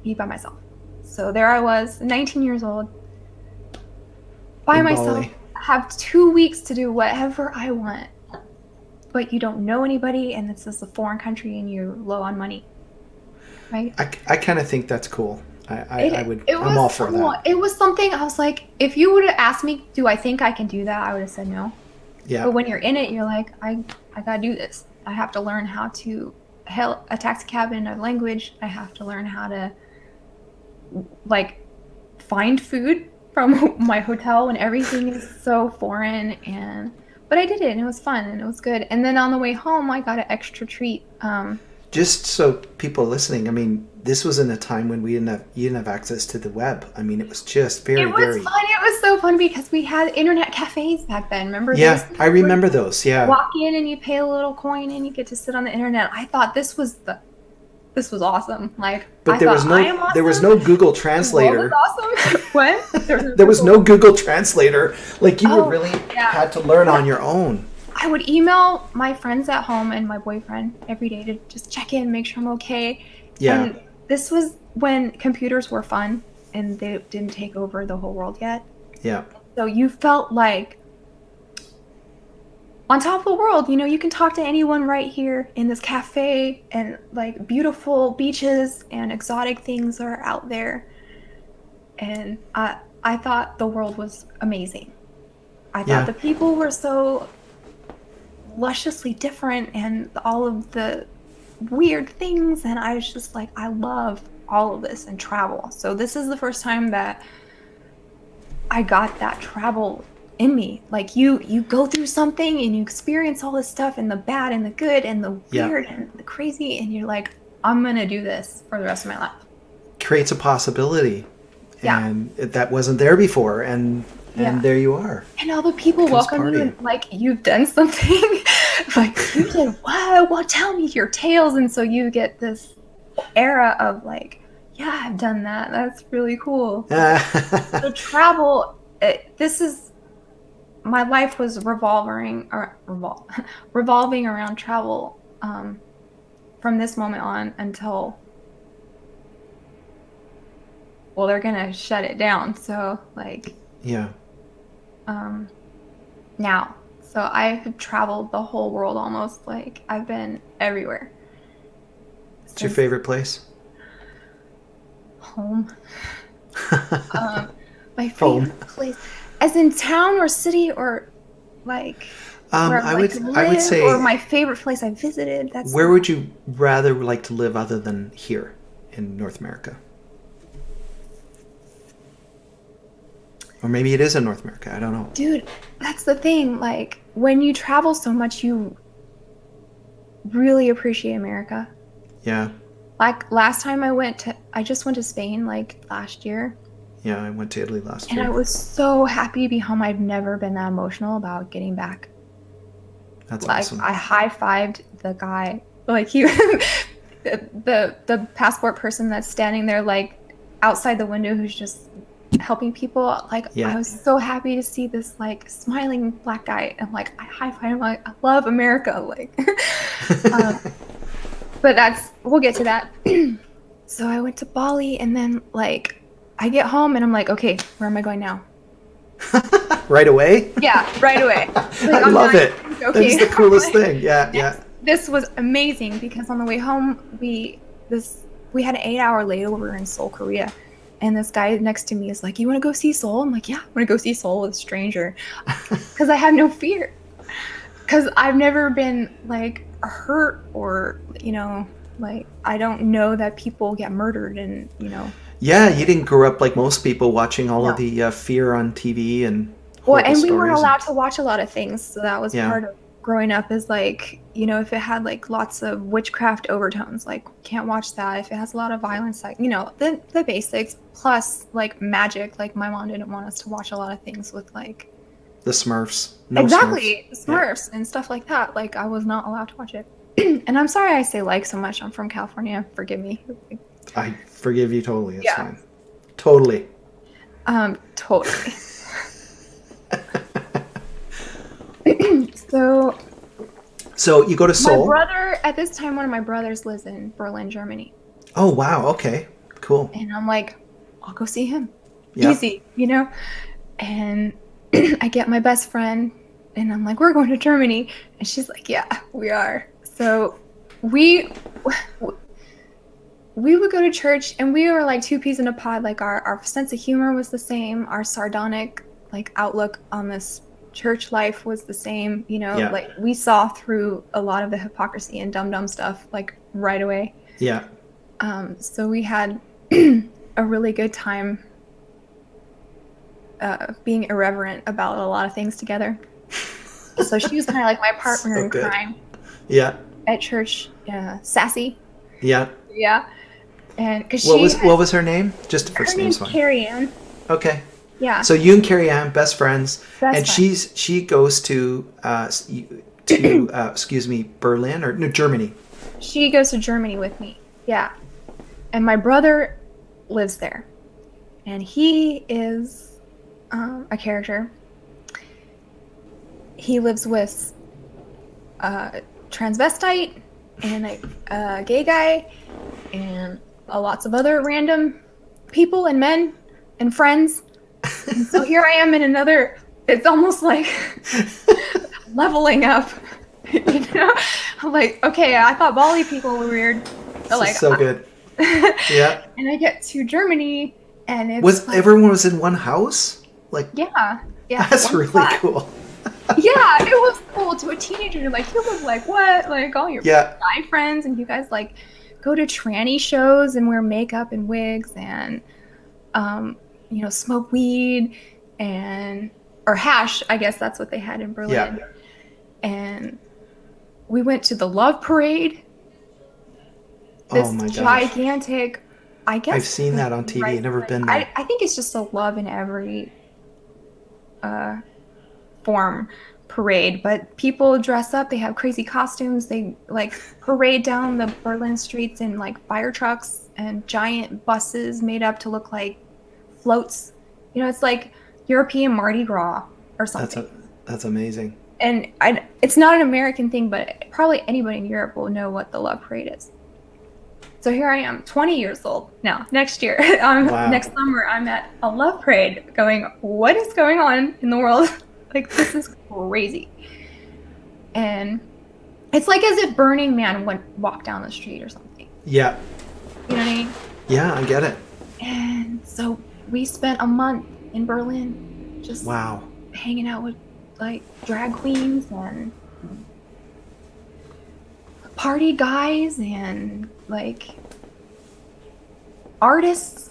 be by myself. So there I was, 19 years old, by myself, have 2 weeks to do whatever I want. But you don't know anybody, and this is a foreign country, and you're low on money, right?
I kind of think that's cool. I'm all for that.
It was something I was like, if you would have asked me, do I think I can do that? I would have said no.
Yeah.
But when you're in it, you're like, I gotta do this. I have to learn how to hail a taxi cab in a language. I have to learn how to like find food from my hotel when everything is so foreign. But I did it, and it was fun, and it was good. And then on the way home, I got an extra treat.
Just so people listening, I mean, this was in a time when you didn't have access to the web. I mean, it was just very, very
fun. It was so fun because we had internet cafes back then. Remember?
Yeah, I remember those. Yeah.
Walk in and you pay a little coin and you get to sit on the internet. I thought this was awesome. Like,
but there was no Google Translator.
Awesome. What?
There was no Google Translator. Like, you really had to learn on your own.
I would email my friends at home and my boyfriend every day to just check in, make sure I'm okay.
Yeah.
And this was when computers were fun and they didn't take over the whole world yet.
Yeah.
So you felt like on top of the world. You know, you can talk to anyone right here in this cafe, and like beautiful beaches and exotic things are out there. And I thought the world was amazing. I thought the people were so lusciously different and all of the weird things, and I was just like, I love all of this and travel. So this is the first time that I got that travel in me. Like, you go through something and you experience all this stuff, and the bad and the good and the weird and the crazy, and you're like, I'm gonna do this for the rest of my life.
Creates a possibility. And that wasn't there before, and there you are. And
all the people welcome you, and like, you've done something. Like, you did what? Well, tell me your tales. And so you get this era of like, yeah, I've done that. That's really cool. So travel, my life was revolving around travel from this moment on until, well, they're gonna shut it down. So like, now. So I have traveled the whole world almost. Like, I've been everywhere.
What's your favorite place?
Home. My favorite place, as in town or city, or like where I would say, or my favorite place I visited.
Where would you rather like to live other than here in North America? Or maybe it is in North America. I don't know.
Dude, that's the thing. Like, when you travel so much, you really appreciate America.
Yeah.
Like, last time I just went to Spain, like, last year.
Yeah, I went to Italy last year.
And I was so happy to be home. I've never been that emotional about getting back.
That's awesome.
I high-fived the guy. Like, he, the passport person that's standing there, like, outside the window, who's just helping people. Like, I was so happy to see this like smiling black guy, and like I high-fived him. Like, I love America. Like, but we'll get to that. So I went to Bali, and then like I get home and I'm like, okay, where am I going now?
Right away?
Yeah, right away. Like,
I love it. Okay. That's the coolest thing. Yeah.
This was amazing because on the way home we had an 8-hour layover in Seoul, Korea. And this guy next to me is like, you want to go see Seoul? I'm like, yeah, I want to go see Seoul with a stranger. Because I have no fear. Because I've never been, like, hurt or, you know, like, I don't know that people get murdered and, you know.
Yeah, you didn't grow up like most people watching all of the fear on TV and
well, and we weren't allowed to watch a lot of things. So that was part of growing up is like, you know, if it had like lots of witchcraft overtones, like can't watch that. If it has a lot of violence, like, you know, the basics, plus like magic. Like my mom didn't want us to watch a lot of things with like
The Smurfs. No
exactly
Smurfs.
Smurfs and stuff like that. Like I was not allowed to watch it. And I'm sorry I say like so much. I'm from California. Forgive me.
I forgive you totally. It's
Yeah.
fine. Totally.
Totally.
So you go to Seoul.
My brother, at this time, one of my brothers lives in Berlin, Germany.
Oh, wow. Okay. Cool.
And I'm like, I'll go see him.
Yep.
Easy, you know? And I get my best friend, and I'm like, we're going to Germany. And she's like, yeah, we are. So we would go to church, and we were like two peas in a pod. Like our sense of humor was the same. Our sardonic like outlook on this church life was the same. You know,
Yeah.
like we saw through a lot of the hypocrisy and dumb stuff like right away.
Yeah.
So we had a really good time being irreverent about a lot of things together. So she was kind of like my partner in crime.
Yeah.
At church, sassy.
Yeah.
Yeah. And because
what was her name? Just the first
her
name's
name's
fine.
Carrie Ann.
Okay.
Yeah.
So you and Carrie Ann, best friends,
Best
and
friends.
she goes to excuse me, Berlin or no, Germany.
She goes to Germany with me. Yeah. And my brother lives there, and he is a character. He lives with a transvestite and a gay guy and lots of other random people and men and friends. And so here I am in another, it's almost like leveling up, you know? I'm like, okay, I thought Bali people were weird.
This
Like,
is so good. Yeah.
And I get to Germany, and it's
everyone was in one house? Like,
yeah.
that's really cool.
Yeah, it was cool to a teenager. You're like, you look like what? Like all your guy friends, and you guys like go to tranny shows and wear makeup and wigs and you know, smoke weed or hash. I guess that's what they had in Berlin.
Yeah.
And we went to the Love Parade. This gigantic. I guess
I've seen that on TV. I've never been there.
I think it's just a love in every form parade, but people dress up. They have crazy costumes. They like parade down the Berlin streets in like fire trucks and giant buses made up to look like floats. You know, it's like European Mardi Gras or something.
That's amazing.
And it's not an American thing, but probably anybody in Europe will know what the Love Parade is. So here I am, 20 years old now. Next year, next summer, I'm at a Love Parade going, what is going on in the world? Like, this is crazy. And it's like as if Burning Man walked down the street or something.
Yeah.
You know what I mean?
Yeah, I get it.
And so we spent a month in Berlin just hanging out with like drag queens and party guys and like artists,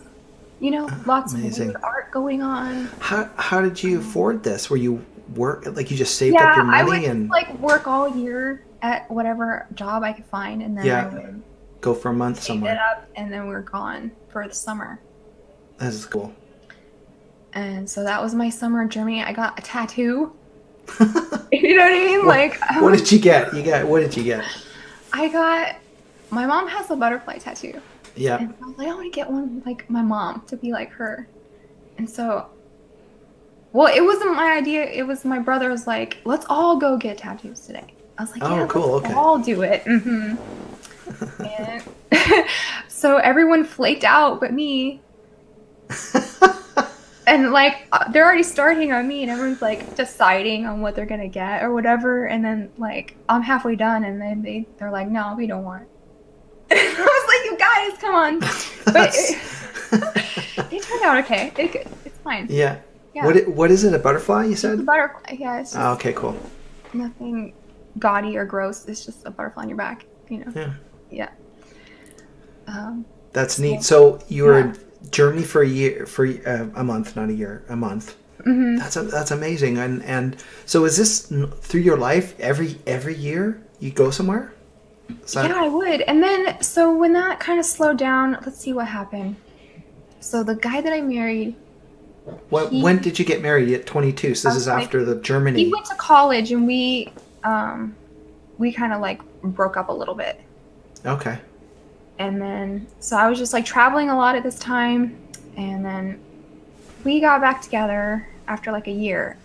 you know, lots of weird art going on.
How did you afford this? Were you you just saved up your money?
I would just, like work all year at whatever job I could find, and then I would
go for a month somewhere.
It up, and then we're gone for the summer.
That is cool.
And so that was my summer in Germany. I got a tattoo. You know what I mean?
What did you get? What did you get?
My mom has a butterfly tattoo.
Yeah.
And I was like, I want to get one like my mom, to be like her. And so, well, it wasn't my idea. It was my brother was like, let's all go get tattoos today. I was like, yeah,
cool.
Let's all do it. Mm-hmm. And so everyone flaked out but me. And like they're already starting on me, and everyone's like deciding on what they're gonna get or whatever. And then like I'm halfway done, and then they're like, no, we don't want it. I was like, you guys, come on. But it turned out okay. It's fine.
Yeah. What is it? A butterfly? You said?
It's a butterfly. Yeah. It's just
okay. Cool.
Nothing gaudy or gross. It's just a butterfly on your back. You know. Yeah. Yeah.
That's neat. So you were in Germany for a year, for a month, not a year, a month. That's amazing. And so is this through your life every year you go somewhere?
Yeah, I would. And then, so when that kind of slowed down, let's see what happened. So the guy that I married,
when did you get married? At 22. So this is after the Germany.
He went to college, and we kind of like broke up a little bit.
Okay.
And then, so I was just like traveling a lot at this time, and then we got back together after like a year,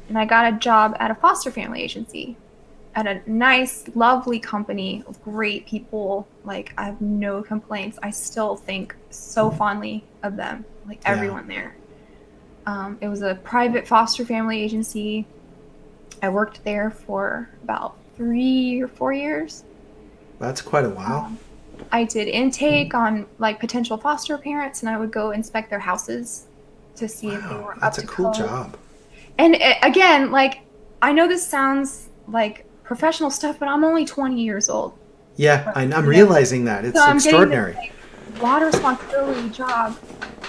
and I got a job at a foster family agency at a nice, lovely company with great people. Like, I have no complaints. I still think so fondly of them, like everyone there. It was a private foster family agency. I worked there for about 3 or 4 years.
That's quite a while.
I did intake on like potential foster parents, and I would go inspect their houses to see if they were up to code.
That's a cool job.
And again, like, I know this sounds like professional stuff, but I'm only 20 years old.
Yeah, I'm realizing that. It's extraordinary.
I'm getting this, like, a lot of responsibility job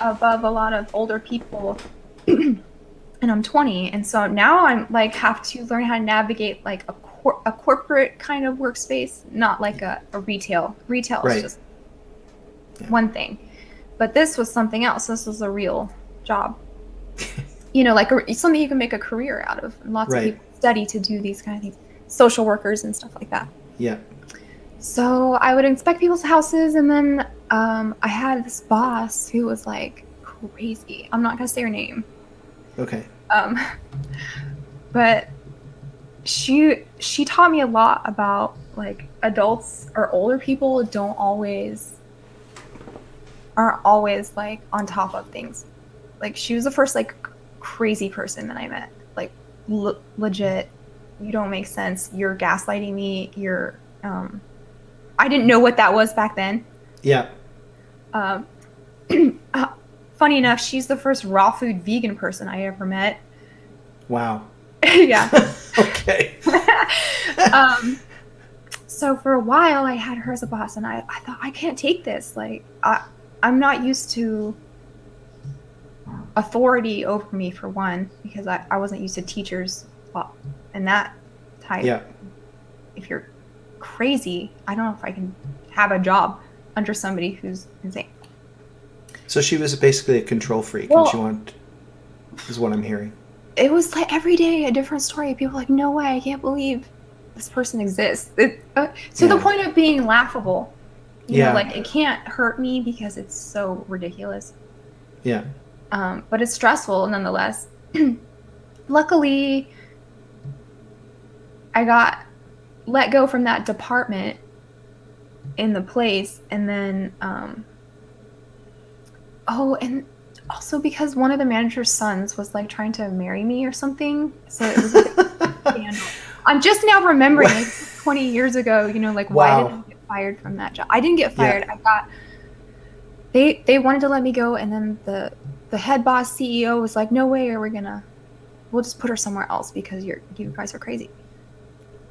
above a lot of older people. And I'm 20, and so now I'm like have to learn how to navigate like a corporate kind of workspace, not like a retail. Retail is just one thing, but this was something else. This was a real job. You know, like something you can make a career out of. And lots of people study to do these kind of things, social workers and stuff like that.
Yeah.
So I would inspect people's houses, and then I had this boss who was like crazy. I'm not gonna say her name.
Okay.
But she taught me a lot about like adults or older people aren't always like on top of things. Like, she was the first like crazy person that I met. Like, legit, you don't make sense. You're gaslighting me. You're I didn't know what that was back then.
Yeah.
Funny enough, she's the first raw food vegan person I ever met.
Wow.
Yeah.
Okay.
So for a while I had her as a boss, and I thought, I can't take this. Like, I'm not used to authority over me, for one, because I wasn't used to teachers and that type.
Yeah.
If you're crazy, I don't know if I can have a job under somebody who's insane.
So she was basically a control freak, is what I'm hearing.
It was like every day a different story. People were like, no way, I can't believe this person exists. To the point of being laughable. You know, like, it can't hurt me because it's so ridiculous.
Yeah.
But it's stressful nonetheless. Luckily, I got let go from that department in the place, and then and also because one of the manager's sons was like trying to marry me or something, so it was like a scandal. I'm just now remembering, like 20 years ago, you know, like, why did I get fired from that job? I didn't get fired. They wanted to let me go, and then the head boss CEO was like, no way, we'll just put her somewhere else because you guys are crazy.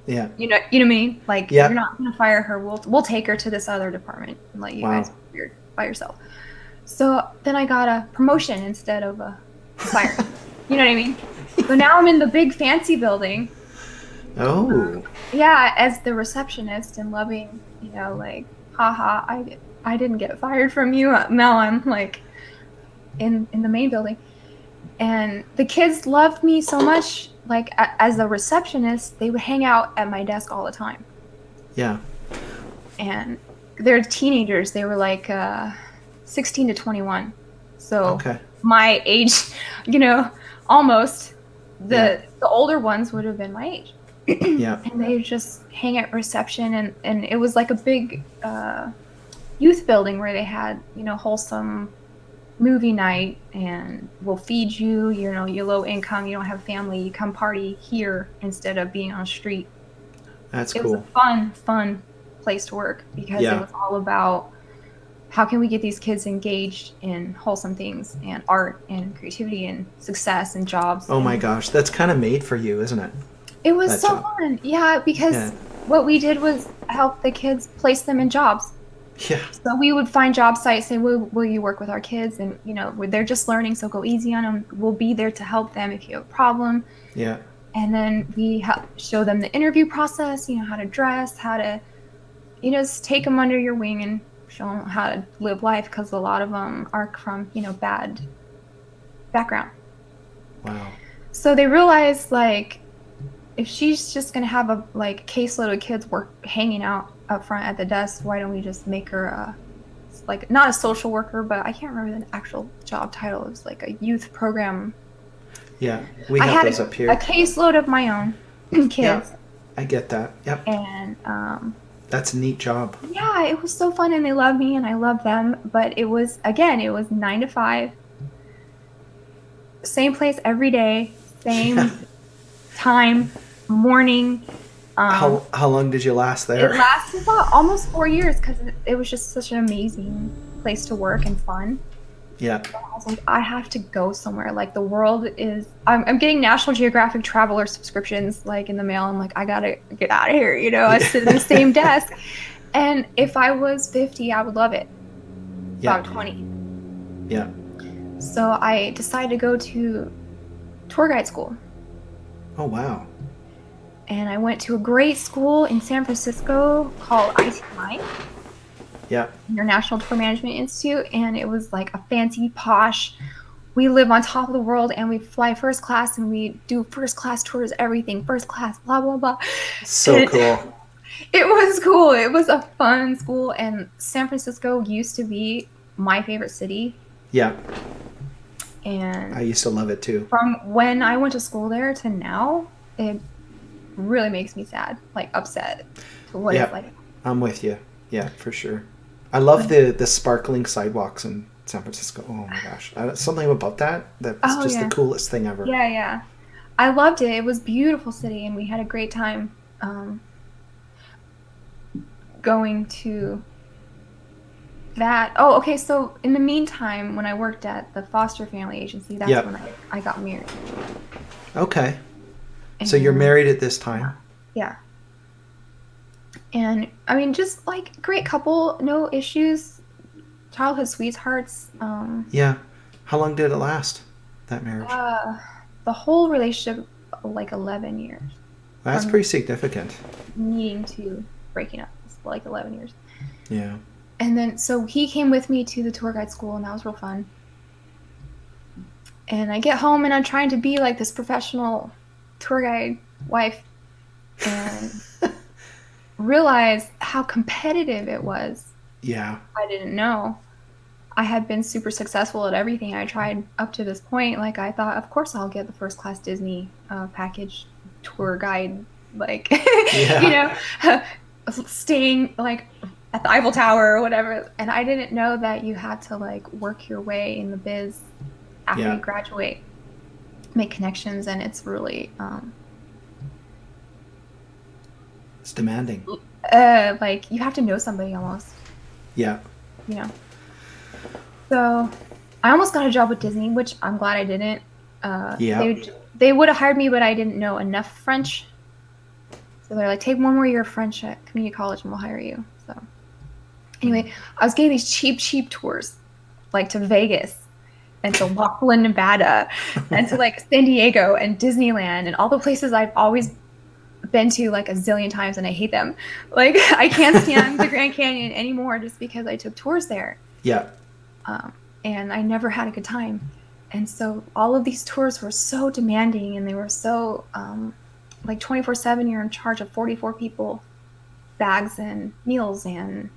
Yeah.
You know what I mean? Like, you're not gonna fire her. We'll take her to this other department and let you guys be by yourself. So then I got a promotion instead of a fire. You know what I mean? So now I'm in the big fancy building.
Oh.
Yeah, as the receptionist, and loving, you know, like, haha, I didn't get fired from you. Now I'm like in the main building. And the kids loved me so much. Like, as a receptionist, they would hang out at my desk all the time.
Yeah.
And they're teenagers. They were like 16 to 21. So my age, you know, almost. The older ones would have been my age.
Yeah.
And they just hang at reception, and it was like a big youth building where they had, you know, wholesome movie night, and we'll feed you, you know, you're low income, you don't have family, you come party here instead of being on the street.
That's cool.
It was a fun place to work, because it was all about how can we get these kids engaged in wholesome things and art and creativity and success and jobs.
Oh my gosh, that's kind of made for you, isn't it?
It was so fun. Yeah, because what we did was help the kids, place them in jobs.
Yeah.
So we would find job sites, say, will you work with our kids? And, they're just learning, so go easy on them. We'll be there to help them if you have a problem.
Yeah.
And then we show them the interview process, how to dress, how to, just take them under your wing and show them how to live life, because a lot of them are from, bad background.
Wow.
So they realize, like, if she's just going to have a caseload of kids hanging out up front at the desk, why don't we just make her not a social worker, but I can't remember the actual job title. It was like a youth program.
Yeah, we have those up here.
A caseload of my own kids.
Yeah, I get that. Yep.
And
that's a neat job.
Yeah, it was so fun, and they love me and I love them. But it was 9 to 5, same place every day, same time, morning.
How long did you last there?
It lasted about almost 4 years, because it was just such an amazing place to work and fun.
Yeah.
So I was like, I have to go somewhere. Like, the world is... I'm getting National Geographic Traveler subscriptions, in the mail. I'm like, I gotta get out of here, I sit at the same desk. And if I was 50, I would love it. About 20.
Yeah.
So I decided to go to tour guide school.
Oh, wow.
And I went to a great school in San Francisco called ITMI.
Yeah.
International Tour Management Institute. And it was like a fancy, posh, we live on top of the world, and we fly first class, and we do first class tours, everything first class, blah, blah, blah.
So cool.
It was cool. It was a fun school. And San Francisco used to be my favorite city.
Yeah.
And
I used to love it too.
From when I went to school there to now, it really makes me sad, upset to what it's like.
I'm with you. Yeah, for sure. I love the sparkling sidewalks in San Francisco. Oh my gosh. Something about that's just the coolest thing ever.
Yeah. I loved it. It was a beautiful city, and we had a great time going to that. Oh, okay. So in the meantime, when I worked at the foster family agency, that's when I got married.
Okay. So you're married at this time?
Yeah. And I mean, just great couple, no issues, childhood sweethearts.
Yeah. How long did it last, that marriage?
The whole relationship, 11 years.
That's pretty significant.
Needing to breaking up, 11 years.
Yeah.
And then, so he came with me to the tour guide school, and that was real fun. And I get home, and I'm trying to be like this professional tour guide wife, and realize how competitive it was.
Yeah.
I didn't know. I had been super successful at everything I tried up to this point. I thought, of course I'll get the first class Disney package tour guide, staying at the Eiffel Tower or whatever. And I didn't know that you had to work your way in the biz after you graduate, make connections, and it's really
it's demanding.
you have to know somebody almost.
Yeah.
So I almost got a job with Disney, which I'm glad I didn't. They would have hired me, but I didn't know enough French. So they're like, take one more year of French at community college and we'll hire you. So anyway, I was getting these cheap tours, to Vegas and to Laughlin, Nevada, and to San Diego and Disneyland and all the places I've always been to a zillion times, and I hate them. I can't stand the Grand Canyon anymore just because I took tours there.
Yeah.
And I never had a good time. And so all of these tours were so demanding, and they were so 24/7, you're in charge of 44 people, bags and meals and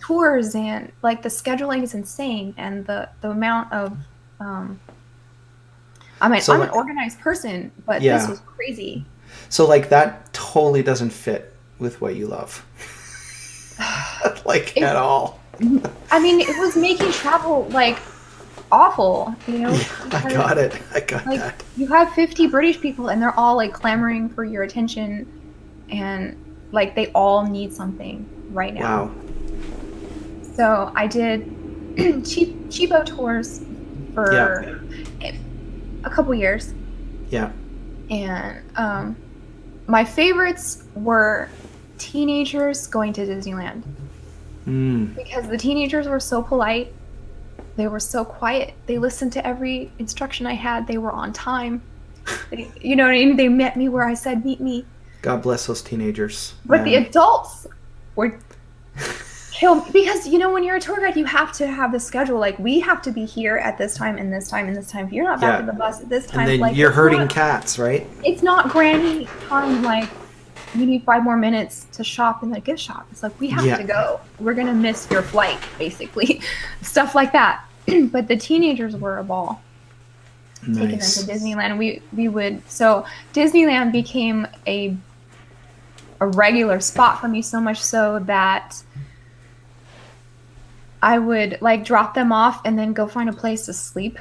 tours, and the scheduling is insane, and the amount of I'm an organized person, but this was crazy.
So that totally doesn't fit with what you love. At all.
I mean, it was making travel awful,
I got it. I got that.
You have 50 British people, and they're all clamoring for your attention, and they all need something right now.
Wow.
So I did cheapo tours for a couple years.
Yeah.
And my favorites were teenagers going to Disneyland. because the teenagers were so polite. They were so quiet. They listened to every instruction I had. They were on time. You know what I mean? They met me where I said, meet me.
God bless those teenagers.
But
man.
the adults were killed because, you know, when you're a tour guide, you have to have the schedule. Like, we have to be here at this time and this time and this time. If you're not back at the bus at this time,
and then
like,
you're herding cats, right?
It's not granny time. Like, we need 5 more minutes to shop in the gift shop. It's like, we have to go. We're gonna miss your flight, basically. Stuff like that. But the teenagers were a ball.
Nice.
Taking them to Disneyland. We would, so Disneyland became a regular spot for me, so much so that I would like drop them off and then go find a place to sleep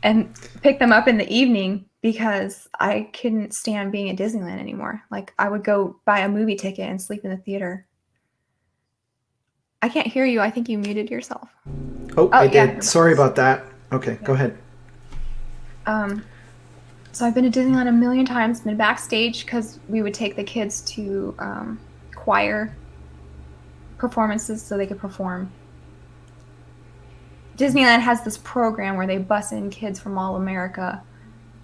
and pick them up in the evening because I couldn't stand being at Disneyland anymore. Like, I would go buy a movie ticket and sleep in the theater. I can't hear you. I think you muted yourself.
Oh, I did. Sorry about that. Okay, go ahead.
So I've been to Disneyland a million times, been backstage because we would take the kids to choir performances so they could perform. Disneyland has this program where they bus in kids from all America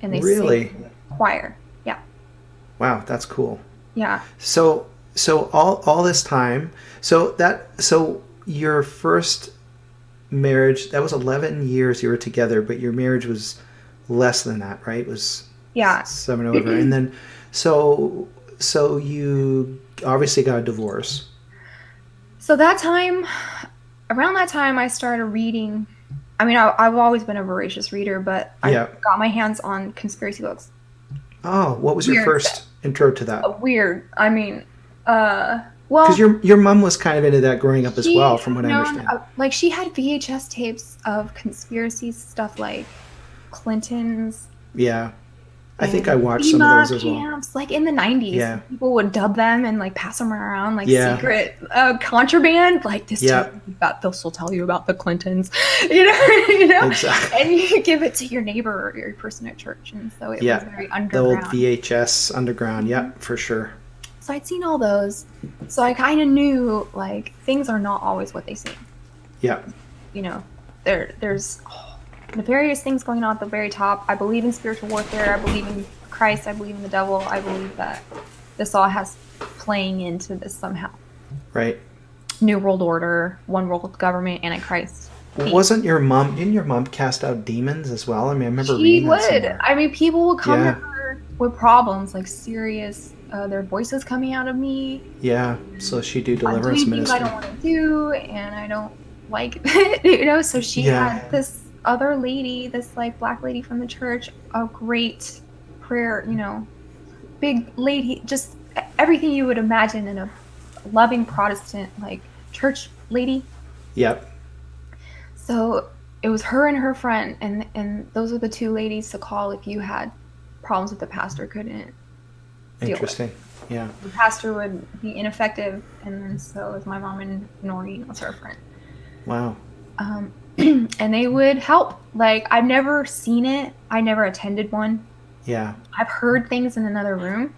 and they sing choir. Yeah.
Wow, that's cool.
Yeah.
So all this time, so your first marriage, that was 11 years you were together, but your marriage was less than that, right? It was 7 over. And then so you obviously got a divorce. So
around that time I started reading. I mean, I've always been a voracious reader, but I got my hands on conspiracy books.
Oh, what was your first intro to that?
Weird. I mean, well,
because your mom was kind of into that growing up as well, from what I understand.
Like, she had VHS tapes of conspiracy stuff, like Clinton's.
Yeah, I think I watched some of those as well.
Camps, like in the 90s. Yeah. People would dub them and like pass them around like secret contraband. Like, this they'll still tell you about the Clintons, you know. Exactly. And you give it to your neighbor or your person at church, and so it was very underground.
The old VHS underground. Yeah, for sure.
So I'd seen all those. So I kind of knew, like, things are not always what they seem.
Yeah.
You know, there's nefarious things going on at the very top. I believe in spiritual warfare. I believe in Christ. I believe in the devil. I believe that this all has playing into this somehow.
Right.
New World Order, one world government, Antichrist.
Didn't your mom cast out demons as well? I mean, I remember reading that somewhere.
She would. I mean, people would come to her with problems, like serious, their voices coming out of me.
Yeah, so she do deliverance ministry.
I don't want to do, and I don't like it, you know. So she had this other lady, this like black lady from the church, a great prayer, you know, big lady, just everything you would imagine in a loving Protestant like church lady.
Yep.
So it was her and her friend, and those are the two ladies to call if you had problems that the pastor couldn't.
Interesting. Yeah.
The pastor would be ineffective, and then so was my mom and Noreen was her friend.
Wow.
And they would help. Like, I've never seen it. I never attended one.
Yeah.
I've heard things in another room.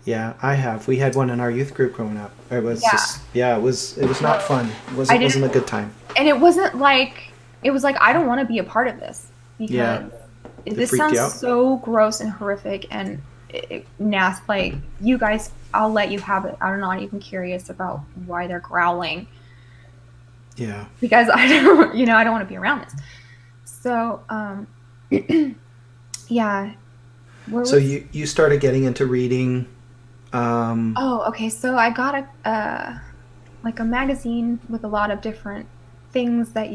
Yeah, I have. We had one in our youth group growing up. It was it was not fun. It wasn't a good time. And it wasn't like,
it was like, I don't want to be a part of this because this sounds so gross and horrific and nasty. Like, you guys, I'll let you have it. I'm not even curious about why they're growling.
Yeah.
Because I don't want to be around this. So, yeah.
So you started getting into reading.
Okay. So I got a magazine with a lot of different things that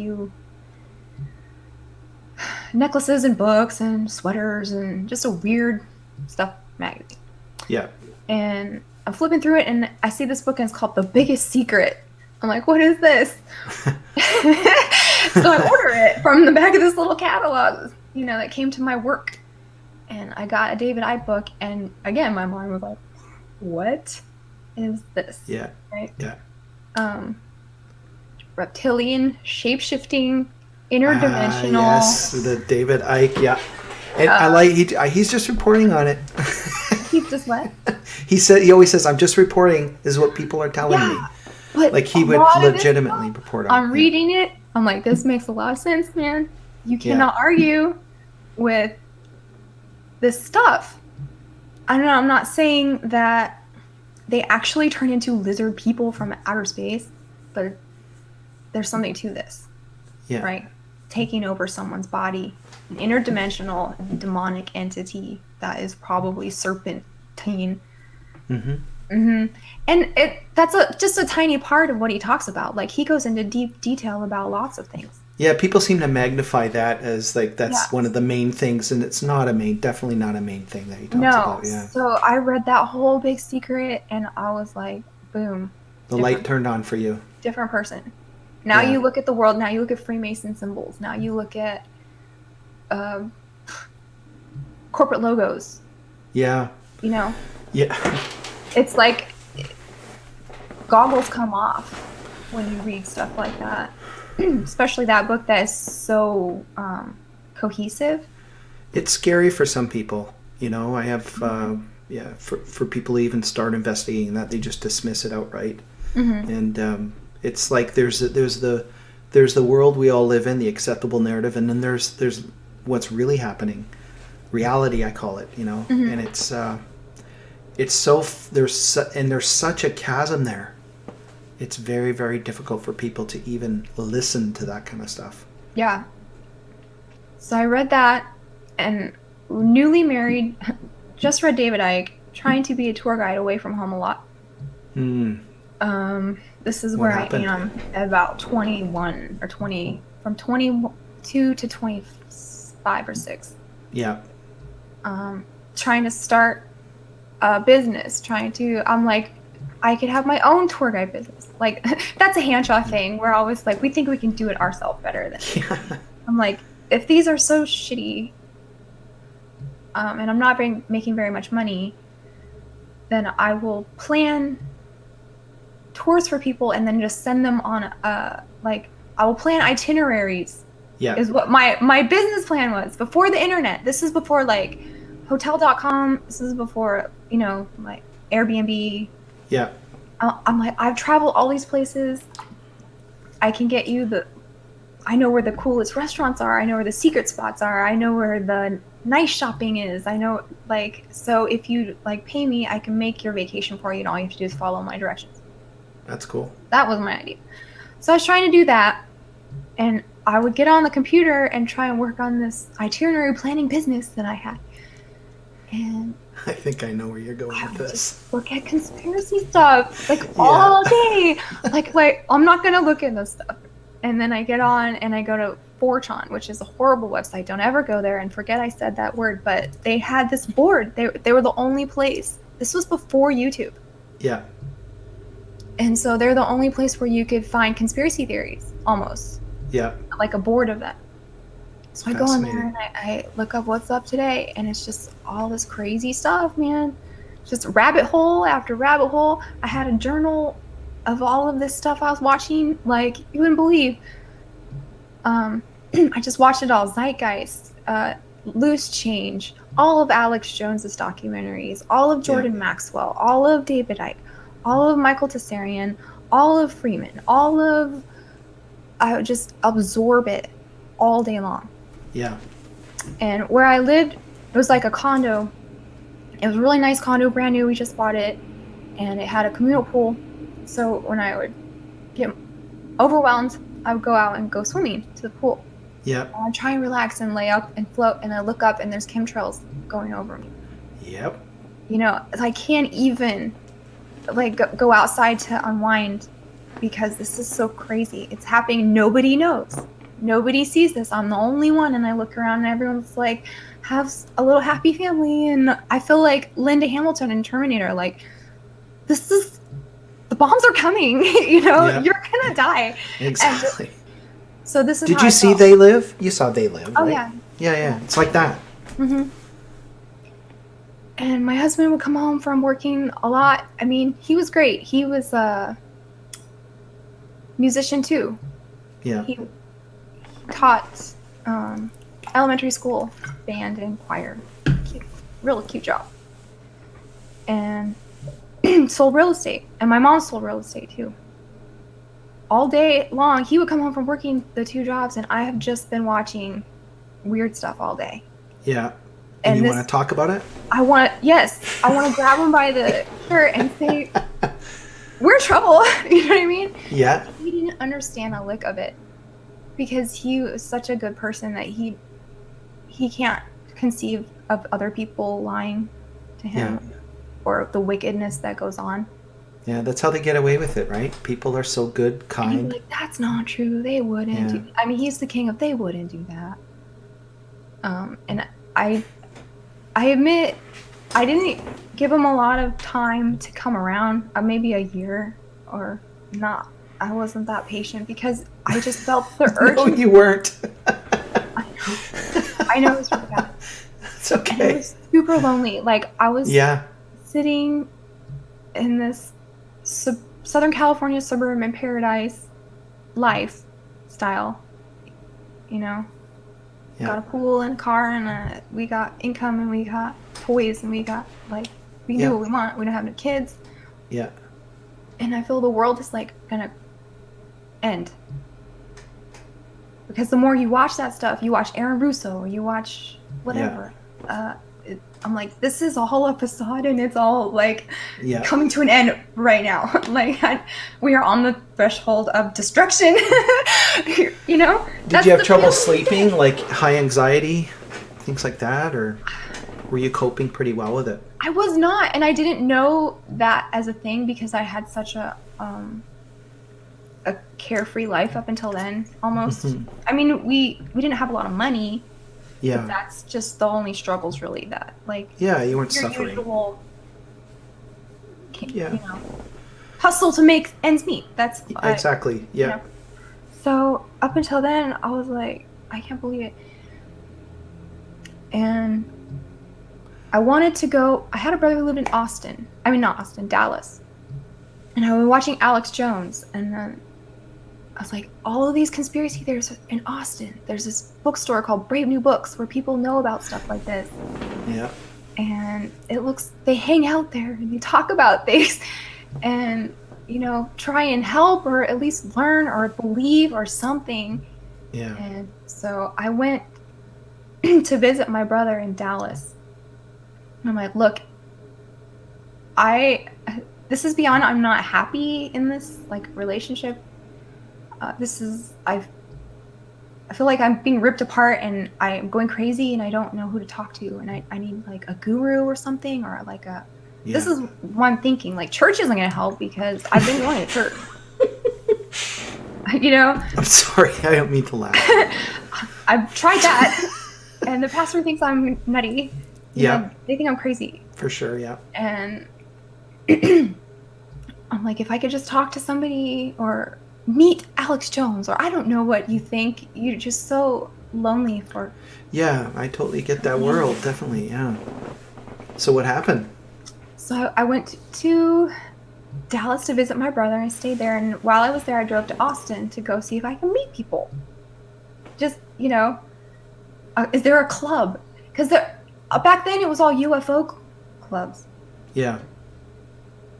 necklaces and books and sweaters and just a weird stuff magazine.
Yeah.
And I'm flipping through it and I see this book and it's called The Biggest Secret. I'm like, what is this? So I order it from the back of this little catalog, that came to my work. And I got a David Icke book, and again, my mind was like, what is this?
Yeah.
Right?
Yeah.
Reptilian, shape-shifting, interdimensional.
Yes, the David Icke, yeah. And he's just reporting on it.
He's just what?
He always says, I'm just reporting. This is what people are telling me.
But
Like he
a
would
lot of this
legitimately
stuff,
report on
I'm
it.
reading it. I'm like, this makes a lot of sense, man. You cannot argue with this stuff. I don't know. I'm not saying that they actually turn into lizard people from outer space, but there's something to this, right? Taking over someone's body, an interdimensional demonic entity that is probably serpentine. And that's just a tiny part of what he talks about. Like he goes into deep detail about lots of things.
Yeah, people seem to magnify that as like that's one of the main things, and it's definitely not a main thing that he talks about. Yeah.
So I read that whole big secret, and I was like, boom.
The light turned on for you.
Different person. Now you look at the world. Now you look at Freemason symbols. Now you look at corporate logos.
Yeah.
You know.
Yeah.
It's like goggles come off when you read stuff like that. Especially that book that is so cohesive.
It's scary for some people. You know, I have, for people to even start investigating that, they just dismiss it outright. And it's like there's the world we all live in, the acceptable narrative, and then there's what's really happening, reality, I call it. You know, and it's so there's such a chasm there. It's very, very difficult for people to even listen to that kind of stuff. Yeah.
So I read that, and newly married, just read David Icke, trying to be a tour guide away from home a lot. This is where I am at about 21 or 20, from 22 to 25 or 6.
Yeah.
Trying to start a business, I'm like, I could have my own tour guide business. Like, that's a Hanshaw thing. We're always like, we think we can do it ourselves better than. I'm like, if these are so shitty, and I'm not making very much money, then I will plan tours for people and then just send them on I will plan itineraries. Yeah. Is what my business plan was before the internet. This is before like hotel.com. This is before, like Airbnb.
Yeah.
I'm like, I've traveled all these places. I can get you I know where the coolest restaurants are. I know where the secret spots are. I know where the nice shopping is. I know, so if you pay me, I can make your vacation for you, and all you have to do is follow my directions.
That's cool.
That was my idea. So I was trying to do that, and I would get on the computer and try and work on this itinerary planning business that I had. And
I think I know where you're going with this.
Just look at conspiracy stuff all day. Like I'm not gonna look at this stuff. And then I get on and I go to 4chan, which is a horrible website. Don't ever go there, and forget I said that word. But they had this board. They were the only place. This was before YouTube.
Yeah.
And so they're the only place where you could find conspiracy theories, almost.
Yeah.
Like a board of them. So I go on there and I look up what's up today, and it's just all this crazy stuff, man. Just rabbit hole after rabbit hole. I had a journal of all of this stuff I was watching, like you wouldn't believe. I just watched it all. Zeitgeist, Loose Change, all of Alex Jones's documentaries, all of Jordan Maxwell, all of David Icke, all of Michael Tessarian, all of Freeman, I would just absorb it all day long.
Yeah.
And where I lived, it was like a condo. It was a really nice condo, brand new. We just bought it, and it had a communal pool. So when I would get overwhelmed, I would go out and go swimming to the pool.
Yeah.
And I'd try and relax and lay up and float, and I look up and there's chemtrails going over me.
Yep.
I can't even go outside to unwind because this is so crazy. It's happening. Nobody knows. Nobody sees this. I'm the only one, and I look around and everyone's like, have a little happy family, and I feel like Linda Hamilton in Terminator, this is, the bombs are coming, you're gonna die.
Exactly.
And so this is
Did you see They Live? You saw They Live,
Oh,
right? Yeah. It's like that.
Mm-hmm. And my husband would come home from working a lot. I mean, he was great. He was a musician too.
Yeah.
He taught elementary school band and choir. Really cute job. And sold real estate. And my mom sold real estate too. all day long, he would come home from working the 2 jobs, and I have just been watching weird stuff all day.
Yeah. And you want to talk about it?
I want to grab him by the shirt and say, we're in trouble. You know what I mean?
Yeah.
He didn't understand a lick of it because he was such a good person that he can't conceive of other people lying to him or the wickedness that goes on.
Yeah, that's how they get away with it, right? People are so good, kind.
And he'd be like, that's not true. They wouldn't do. I mean, he's the king of they wouldn't do that. And I admit I didn't give him a lot of time to come around, maybe a year or not. I wasn't that patient because I just felt the urge.
No, you weren't.
I know it was really bad.
It's okay.
And it was super lonely. Like I was sitting in this Southern California suburban paradise lifestyle, you know. Got a pool and a car and we got income and we got toys and we got we can do what we want. We don't have no kids.
Yeah.
And I feel the world is gonna end. Because the more you watch that stuff, you watch Aaron Russo or you watch whatever. I'm like, this is all a facade and it's all coming to an end right now. We are on the threshold of destruction. You know?
Did you have trouble sleeping, like high anxiety, things like that, or were you coping pretty well with it?
I was not, and I didn't know that as a thing because I had such a carefree life up until then, almost. Mm-hmm. I mean, we didn't have a lot of money. Yeah. But that's just the only struggles really that
you weren't suffering.
Usual, you know, hustle to make ends meet. That's
exactly. Yeah.
You know? So up until then, I was like, I can't believe it. And I wanted to go. I had a brother who lived in Austin. I mean, not Austin, Dallas. And I was watching Alex Jones, and then I was like, all of these conspiracy theories in Austin. There's this bookstore called Brave New Books where people know about stuff like this.
Yeah.
And they hang out there and they talk about things and, you know, try and help or at least learn or believe or something.
Yeah.
And so I went to visit my brother in Dallas. And I'm like, look, this is beyond, I'm not happy in this relationship. I feel like I'm being ripped apart and I'm going crazy and I don't know who to talk to and I need a guru or something or this is what I'm thinking. Church isn't going to help because I've been going to church. You know?
I'm sorry. I don't mean to laugh.
I've tried that and the pastor thinks I'm nutty.
Yeah.
Know, they think I'm crazy.
For sure, yeah.
And I'm like, if I could just talk to somebody or meet Alex Jones, or I don't know what you think. You're just so lonely for...
Yeah, I totally get that world, definitely, yeah. So what happened?
So I went to Dallas to visit my brother, and I stayed there, and while I was there, I drove to Austin to go see if I can meet people. Just, you know, is there a club? Because back then, it was all UFO clubs.
Yeah.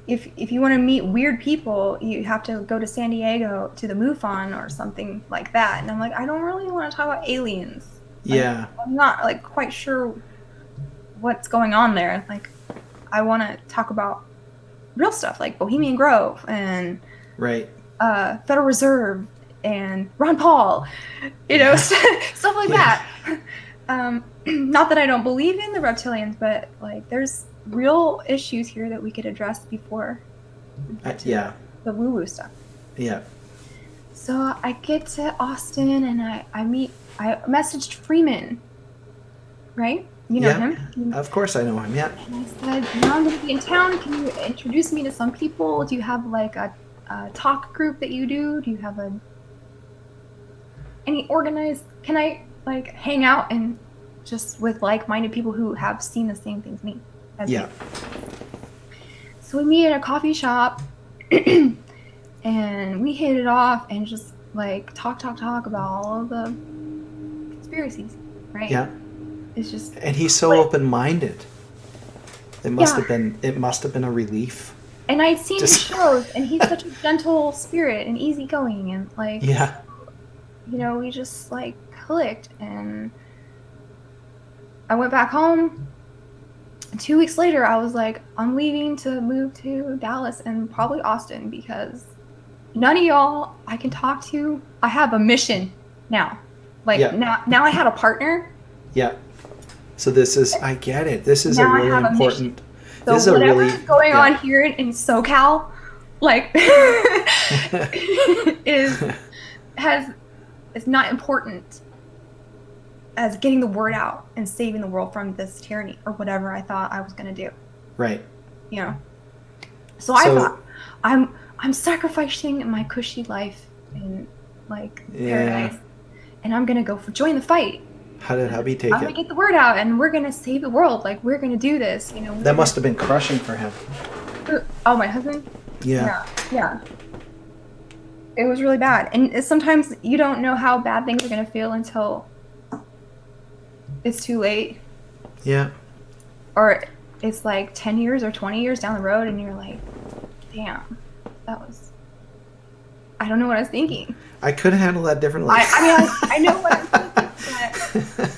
If you want to meet weird people, you have to go to San Diego to the MUFON or something like that. And I'm like, I don't really want to talk about aliens.
Yeah.
I'm not quite sure what's going on there. I want to talk about real stuff like Bohemian Grove and Federal Reserve and Ron Paul, you know, stuff like that. Not that I don't believe in the reptilians, but there's real issues here that we could address before the woo-woo stuff.
Yeah.
So I get to Austin and I messaged Freeman, right? You know him?
Of course I know him, yeah.
And I said, now I'm going to be in town. Can you introduce me to some people? Do you have a talk group that you do? Do you have any organized, can I hang out and just with like-minded people who have seen the same things me? Me. So we meet at a coffee shop and we hit it off and just talk about all of the conspiracies, right?
Yeah.
It's just,
and he's so open-minded. It must have been a relief.
And I'd seen his
Just
shows, and he's such a gentle spirit and easygoing, and like,
yeah,
you know, we just like clicked. And I went back home. And 2 weeks later, I was like, I'm leaving to move to Dallas and probably Austin because none of y'all I can talk to. I have a mission now. Like
yeah,
now I have a partner.
yeah. So this is, I get it. This is a
Now I
really
have a
important.
So
This is a
whatever
really
is going
yeah.
on here in SoCal, like, is not important as getting the word out and saving the world from this tyranny or whatever I thought I was gonna do.
Right.
You know. So I thought I'm sacrificing my cushy life in like paradise, and I'm gonna go join the fight.
How did hubby take
I'm gonna
it?
get the word out, and we're gonna save the world. Like, we're gonna do this. You know.
That must have been crushing for him.
Oh, my husband.
Yeah.
Yeah. It was really bad, and sometimes you don't know how bad things are gonna feel until it's too late,
Yeah.
or it's like 10 years or 20 years down the road, and you're like, damn, I don't know what I was thinking.
I could have handled that differently.
I know what I'm thinking, but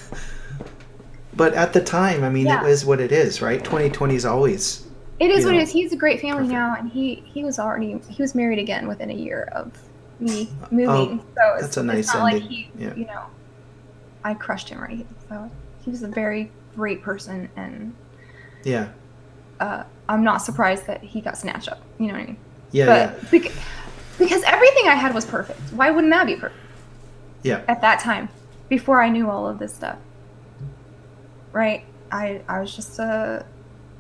But at the time, I mean,
Yeah.
it is what it is, right? 2020 is always.
it is
You
what
know,
it is. He's a great family
perfect.
now, and he was married again within a year of me moving. So
that's a
it's
nice
not like
ending.
he,
Yeah.
you know, I crushed him right. So he was a very great person, and
Yeah.
I'm not surprised that he got snatched up. You know what I mean?
Yeah.
But because everything I had was perfect. Why wouldn't that be perfect
Yeah.
at that time, before I knew all of this stuff? Right? I was just a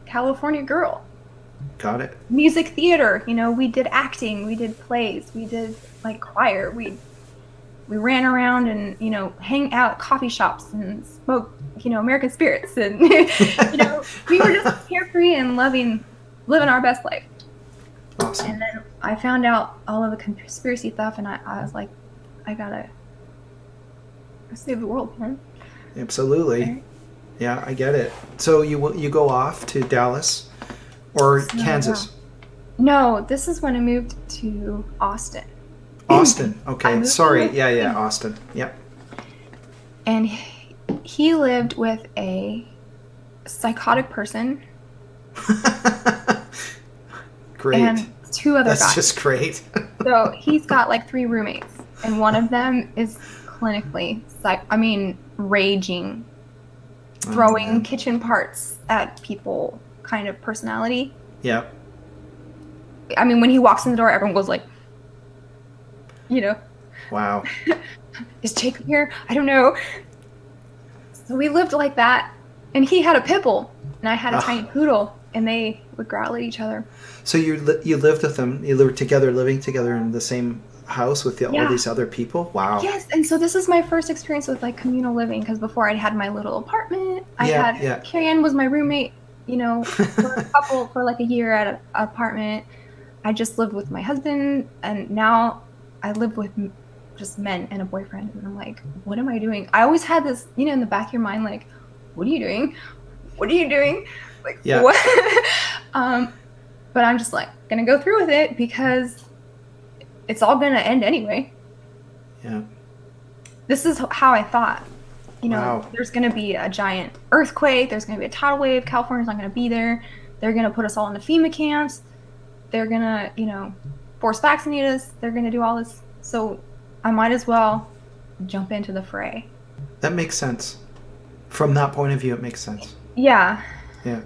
California girl.
Got it.
Music theater, you know, we did acting, we did plays, we did like choir, we ran around and, you know, hang out at coffee shops and smoke, you know, American spirits, and you know, we were just carefree and living our best life.
Awesome.
And then I found out all of the conspiracy stuff, and I was like, I gotta save the world, man.
Absolutely.
Right?
Yeah, I get it. So you go off to Dallas or Kansas?
No, this is when I moved to Austin.
Austin.
I
Okay.
moved
Sorry.
to
Yeah. Austin. Yep.
And he lived with a psychotic person
Great.
and 2 other
That's
guys.
just great.
So he's got like 3 roommates, and one of them is clinically raging, throwing
man.
kitchen parts at people kind of personality.
Yep.
I mean, when he walks in the door, everyone goes like, you know,
Wow.
is Jacob here? I don't know. So we lived like that, and he had a pit bull, and I had a tiny poodle, and they would growl at each other.
So you lived with them. You lived together, living together in the same house with all these other people. Wow.
Yes, and so this is my first experience with like communal living, because before I'd had my little apartment. Carrie Ann was my roommate, you know, for like a year at an apartment. I just lived with my husband, and now I live with just men and a boyfriend, and I'm like, what am I doing? I always had this, you know, in the back of your mind, like, what are you doing? What are you doing? Like, what? But I'm just like gonna go through with it because it's all gonna end anyway.
Yeah.
This is how I thought. You know,
Wow.
There's gonna be a giant earthquake. There's gonna be a tidal wave. California's not gonna be there. They're gonna put us all into FEMA camps. They're gonna, you know, force vaccinate us. They're gonna do all this. So I might as well jump into the fray.
That makes sense. From that point of view, it makes sense.
Yeah.
Yeah.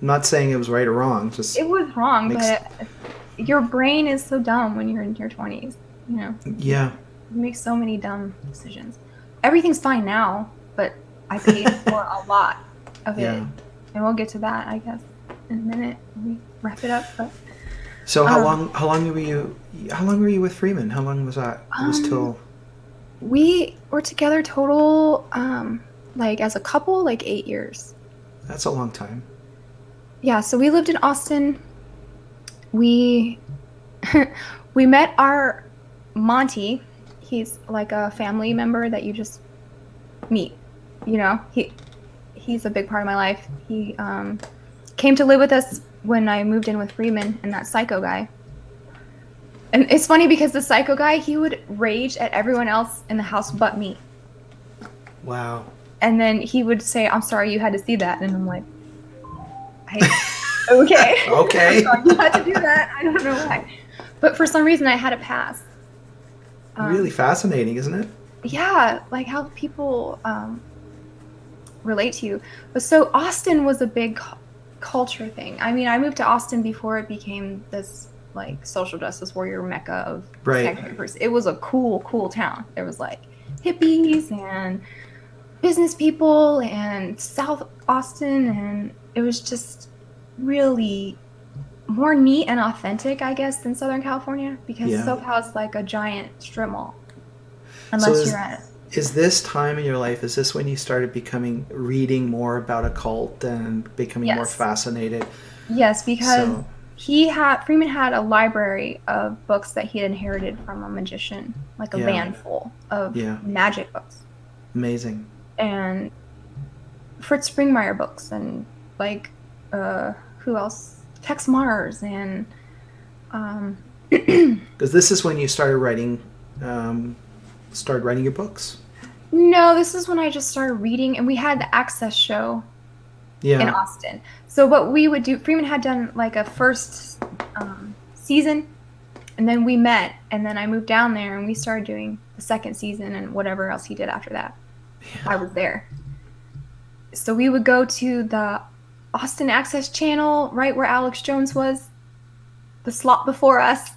I'm not saying it was right or wrong. Just
It was wrong, but your brain is so dumb when you're in your 20s. You know.
Yeah.
You make so many dumb decisions. Everything's fine now, but I paid for a lot of it, and we'll get to that, I guess, in a minute when we wrap it up. But
so how long were you with Freeman? How long was that? It was till
we were together total, like as a couple, like 8 years.
That's a long time.
Yeah, so we lived in Austin. We we met our Monty. He's like a family member that you just meet. You know, he's a big part of my life. He came to live with us when I moved in with Freeman and that psycho guy. And it's funny because the psycho guy, he would rage at everyone else in the house but me.
Wow.
And then he would say, "I'm sorry you had to see that." And I'm like, okay.
Okay.
You had to do that. I don't know why. But for some reason, I had a pass.
Really fascinating, isn't it?
Yeah, like how people relate to you. But so Austin was a big culture thing. I mean, I moved to Austin before it became this like social justice warrior mecca of skyscrapers. It was a cool town. There was like hippies and business people and South Austin, and it was just really more neat and authentic, I guess, than Southern California, because SoCal is like a giant strip mall. Unless you're at it.
Is this time in your life, is this when you started reading more about occult and becoming more fascinated?
Yes, because Freeman had a library of books that he had inherited from a magician, like a van full of magic books.
Amazing.
And Fritz Springmeier books, and like who else? Tex Mars, and
because this is when you started writing your books.
No, this is when I just started reading, and we had the Access show in Austin. So what we would do, Freeman had done like a first season, and then we met, and then I moved down there, and we started doing the second season and whatever else he did after that. I was there. So we would go to the Austin Access channel, right where Alex Jones was, the slot before us.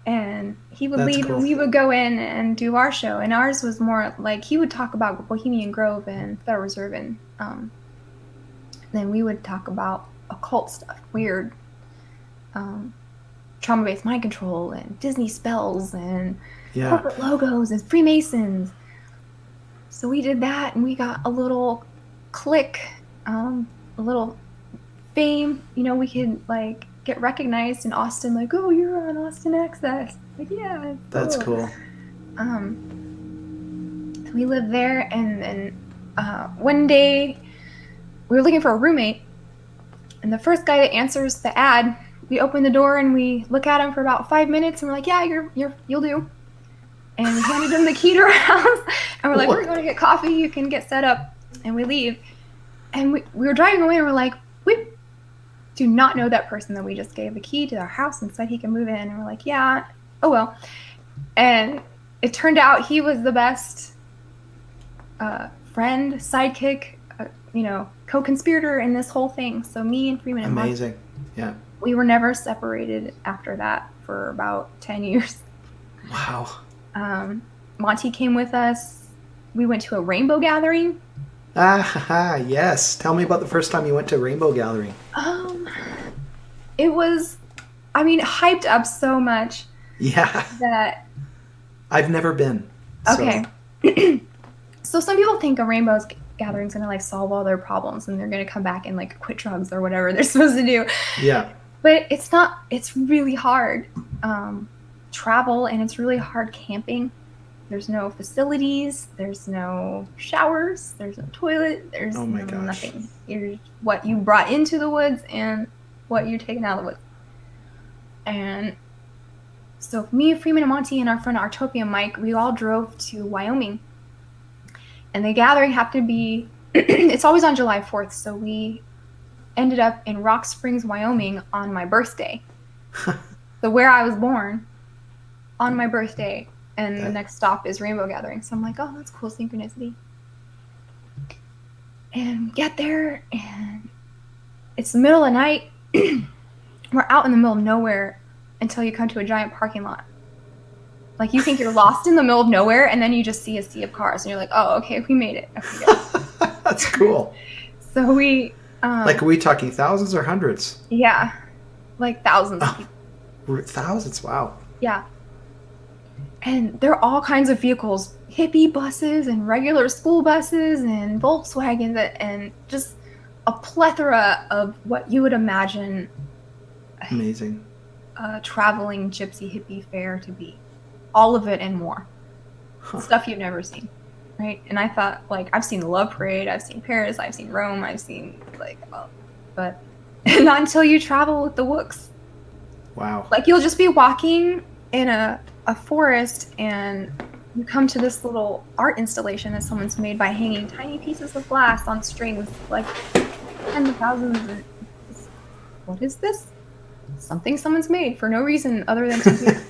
And he would leave, and we would go in and do our show. And ours was more like, he would talk about Bohemian Grove and Federal Reserve, and then we would talk about occult stuff, weird trauma-based mind control and Disney spells and corporate logos and Freemasons. So we did that, and we got a little click, a little fame. You know, we could like get recognized in Austin, like, "Oh, you're on Austin Access." Like, yeah,
that's cool.
So we lived there, and then one day we were looking for a roommate, and the first guy that answers the ad, we open the door and we look at him for about 5 minutes, and we're like, "Yeah, you'll do." And we handed him the key to our house, and we're like, "We're going to get coffee. You can get set up," and we leave. And we were driving away, and we're like, "We do not know that person that we just gave the key to our house and said he can move in." And we're like, "Yeah, oh well." And it turned out he was the best friend, sidekick, co-conspirator in this whole thing. So me and Freeman and
amazing,
Mark, we were never separated after that for about 10 years.
Wow.
Monty came with us. We went to a rainbow gathering.
Yes. Tell me about the first time you went to a rainbow gathering.
It was, hyped up so much.
Yeah.
That
I've never been.
Okay. So some people think a rainbow gathering is going to like solve all their problems, and they're going to come back and like quit drugs or whatever they're supposed to do.
Yeah.
But it's not. It's really hard. Travel, and it's really hard camping. There's no facilities, there's no showers, there's no toilet, there's nothing. You're what you brought into the woods and what you're taking out of the woods. And so me, Freeman, and Monty, and our friend Artopia Mike, we all drove to Wyoming. And the gathering happened to be, it's always on July 4th, so we ended up in Rock Springs, Wyoming on my birthday. So where I was born, on my birthday, and the next stop is Rainbow Gathering. So I'm like, oh, that's cool, synchronicity. And we get there, and it's the middle of the night. We're out in the middle of nowhere until you come to a giant parking lot. Like, you think you're lost in the middle of nowhere, and then you just see a sea of cars, and you're like, oh, okay, we made it. Okay, good.
That's cool.
So we...
like, are we talking thousands or hundreds?
Yeah. Like, thousands of people.
Thousands? Wow.
Yeah. And there are all kinds of vehicles, hippie buses and regular school buses and Volkswagens, and just a plethora of what you would imagine
amazing
a traveling gypsy hippie fair to be. All of it and more. Stuff you've never seen, right? And I thought, like, I've seen the Love Parade, I've seen Paris, I've seen Rome, I've seen, like, but Not until you travel with the Wooks.
Wow.
Like you'll just be walking in a forest and you come to this little art installation that someone's made by hanging tiny pieces of glass on strings, like tens of thousands. And what is this? Something someone's made for no reason other than to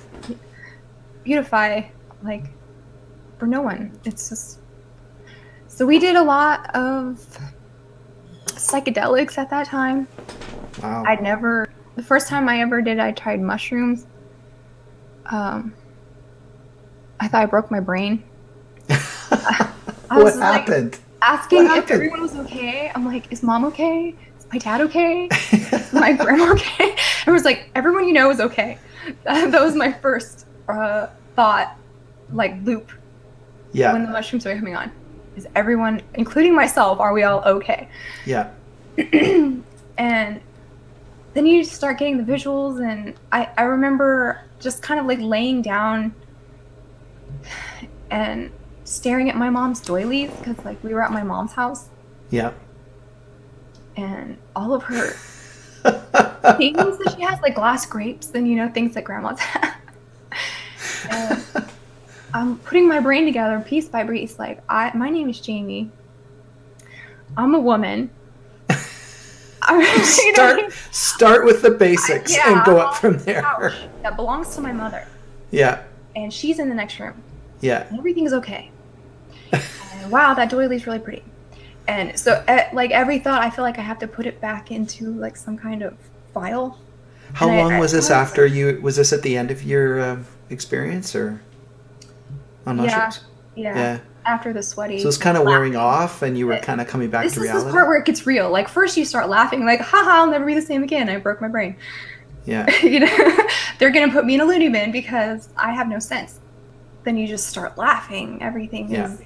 beautify, like, for no one. It's just... So we did a lot of psychedelics at that time.
Wow.
The first time I ever did, I tried mushrooms. I thought I broke my brain. I was
What happened?
Like, asking if everyone was okay. I'm like, is mom okay? Is my dad okay? Is my grandma okay? I was like, everyone you know is okay. That was my first thought, like, loop.
Yeah.
When the mushrooms were coming on. Is everyone, including myself, are we all okay?
Yeah.
And then you start getting the visuals, and I remember just kind of like laying down and staring at my mom's doilies, because like we were at my mom's house.
Yeah.
And all of her things that she has, like glass grapes and, you know, things that grandmas have. And I'm putting my brain together piece by piece. Like, my name is Jamie. I'm a woman.
Start with the basics and go up from there.
That belongs to my mother.
Yeah.
And she's in the next room.
Yeah.
And everything's okay. And wow, that doily's really pretty. And so, like, every thought, I feel like I have to put it back into like some kind of file.
How long was this after you? Was this at the end of your experience, or on mushrooms?
Yeah. After the sweaty.
So it's kind of wearing off, and you were kind of coming back to reality.
This is the part where it gets real. Like, first you start laughing, like, haha, I'll never be the same again. I broke my brain.
Yeah.
You know, they're gonna put me in a loony bin because I have no sense. Then you just start laughing. Everything is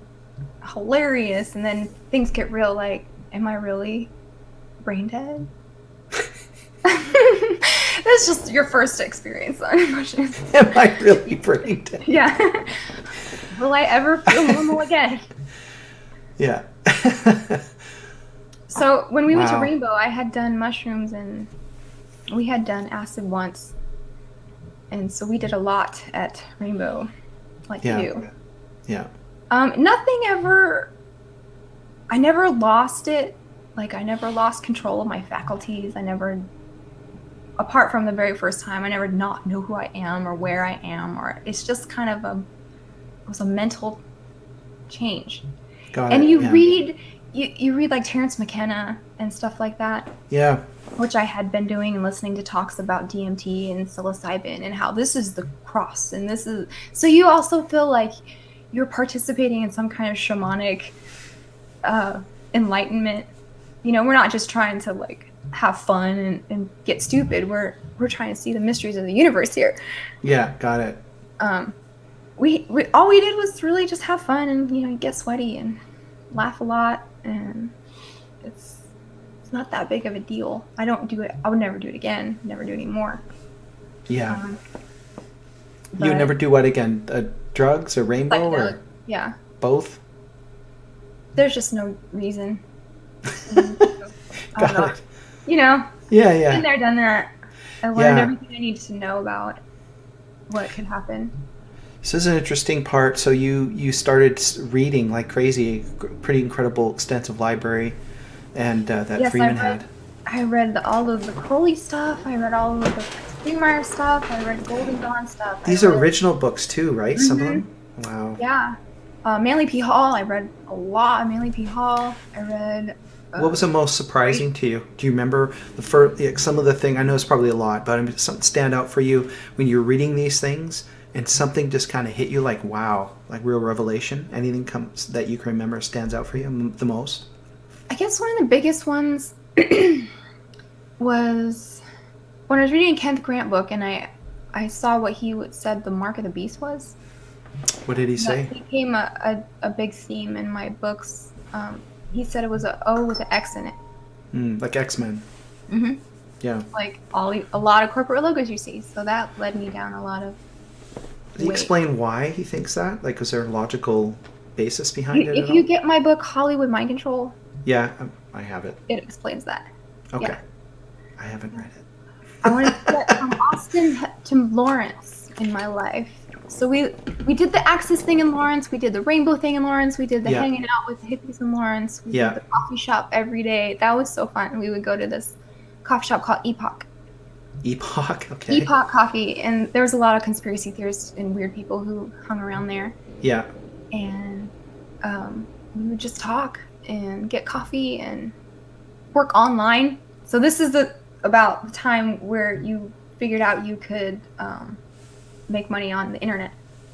hilarious, and then things get real. Like, am I really brain dead? That's just your first experience on mushrooms.
Am I really brain dead?
Yeah. Will I ever feel normal again?
Yeah.
So when we went to Rainbow, I had done mushrooms and we had done acid once. And so we did a lot at Rainbow, like you.
Yeah.
Nothing ever... I never lost it. Like, I never lost control of my faculties. I never... Apart from the very first time, I never not know who I am or where I am. Or it's just kind of it was a mental change.
Got
and
it,
you read... You read like Terrence McKenna and stuff like that.
Yeah.
Which I had been doing and listening to talks about DMT and psilocybin and how this is the cross and this is... So you also feel like you're participating in some kind of shamanic enlightenment. You know, we're not just trying to like have fun and get stupid. We're trying to see the mysteries of the universe here.
Yeah, got it.
We all we did was really just have fun and, you know, get sweaty and laugh a lot, and it's not that big of a deal. I don't do it. I would never do it again. Never do it anymore.
Yeah. You would never do what again? Drugs or Rainbow or both?
There's just no reason.
Got it.
You know.
Yeah.
Been there, done that. I learned everything I needed to know about what could happen.
This is an interesting part. So you started reading like crazy, pretty incredible, extensive library, and that Freeman had.
I read all of the Crowley stuff. I read all of the Springmeyer stuff. I read Golden Dawn stuff.
These are original books too, right? Mm-hmm. Some of them. Wow.
Yeah. Manly P. Hall. I read a lot of Manly P. Hall. I read.
What was the most surprising to you? Do you remember the first, some of the thing? I know it's probably a lot, but something stand out for you when you're reading these things? And something just kind of hit you like, wow, like real revelation? Anything comes that you can remember stands out for you the most?
I guess one of the biggest ones was when I was reading a Kenneth Grant book, and I saw what he said the mark of the beast was.
What did he say?
It became a big theme in my books. He said it was an O with an X in it.
Like X-Men.
Mm-hmm.
Yeah.
Like a lot of corporate logos you see. So that led me down a lot of...
Did he explain why he thinks that? Like, was there a logical basis behind it?
If you get my book, Hollywood Mind Control.
Yeah, I have it.
It explains that.
Okay. I haven't read it.
I wanted to get from Austin to Lawrence in my life. So we did the Axis thing in Lawrence. We did the rainbow thing in Lawrence. We did the hanging out with the hippies in Lawrence. We did the coffee shop every day. That was so fun. We would go to this coffee shop called Epoch.
Epoch, okay.
Epoch Coffee, and there was a lot of conspiracy theorists and weird people who hung around there.
Yeah.
And we would just talk and get coffee and work online. So this is about the time where you figured out you could make money on the internet.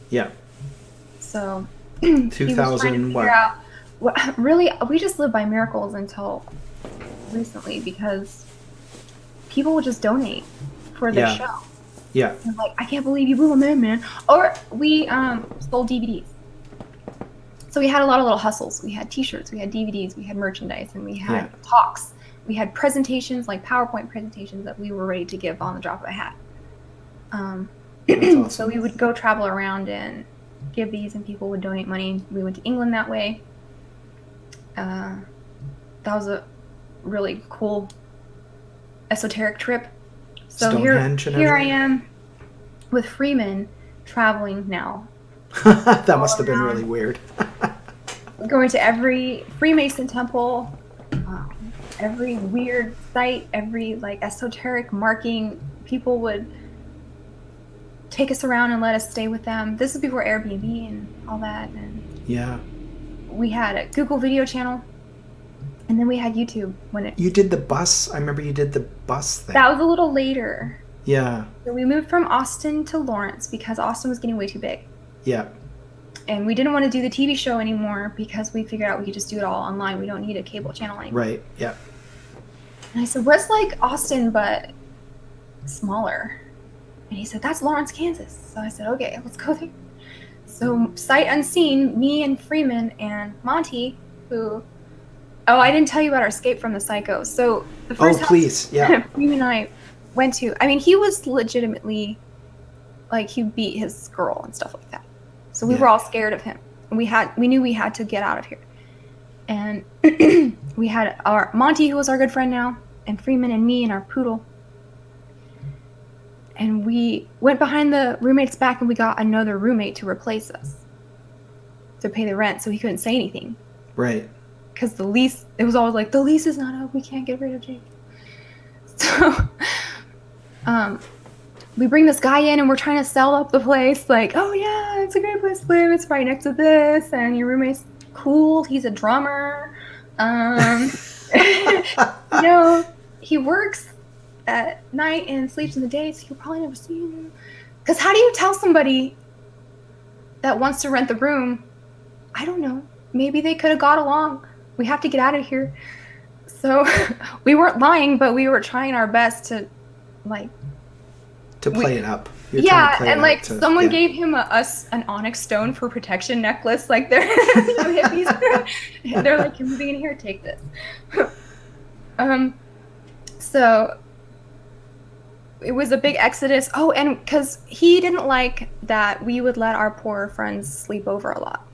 Yeah.
So
2000 what?
Really, we just lived by miracles until recently because people would just donate for the show.
Yeah.
And like, I can't believe you blew a man. Or we sold DVDs. So we had a lot of little hustles. We had T-shirts, we had DVDs, we had merchandise, and we had talks. We had presentations, like PowerPoint presentations that we were ready to give on the drop of a hat. Awesome. So we would go travel around and give these, and people would donate money. We went to England that way. That was a really cool esoteric trip. So here I am with Freeman traveling now.
That must have been really weird.
Going to every Freemason temple, every weird site, every like esoteric marking. People would take us around and let us stay with them. This is before Airbnb and all that. And we had a Google video channel, and then we had YouTube
You did the bus. I remember you did the bus thing.
That was a little later.
Yeah.
So we moved from Austin to Lawrence because Austin was getting way too big.
Yeah.
And we didn't want to do the TV show anymore because we figured out we could just do it all online. We don't need a cable channel anymore.
Right. Yeah.
And I said, what's like Austin but smaller? And he said, that's Lawrence, Kansas. So I said, okay, let's go there. So sight unseen, me and Freeman and Monty, who... Oh, I didn't tell you about our escape from the psycho. So the first house Freeman and I went to... I mean, he was legitimately... Like, he beat his girl and stuff like that. So we were all scared of him. And we knew we had to get out of here. And we had our Monty, who was our good friend now, and Freeman and me and our poodle. And we went behind the roommate's back and we got another roommate to replace us. To pay the rent, so he couldn't say anything.
Right.
Because the lease, it was always like, the lease is not up, we can't get rid of Jake. So, we bring this guy in and we're trying to sell up the place. Like, oh yeah, it's a great place to live. It's right next to this. And your roommate's cool. He's a drummer. He works at night and sleeps in the day, so you'll probably never see him. Because how do you tell somebody that wants to rent the room, I don't know, maybe they could have got along. We have to get out of here. So we weren't lying, but we were trying our best to, like...
To play it up.
And like someone gave him an onyx stone for protection necklace. Like they're hippies. They're like, "You're moving in here, take this." So it was a big exodus. Oh, and because he didn't like that we would let our poor friends sleep over a lot.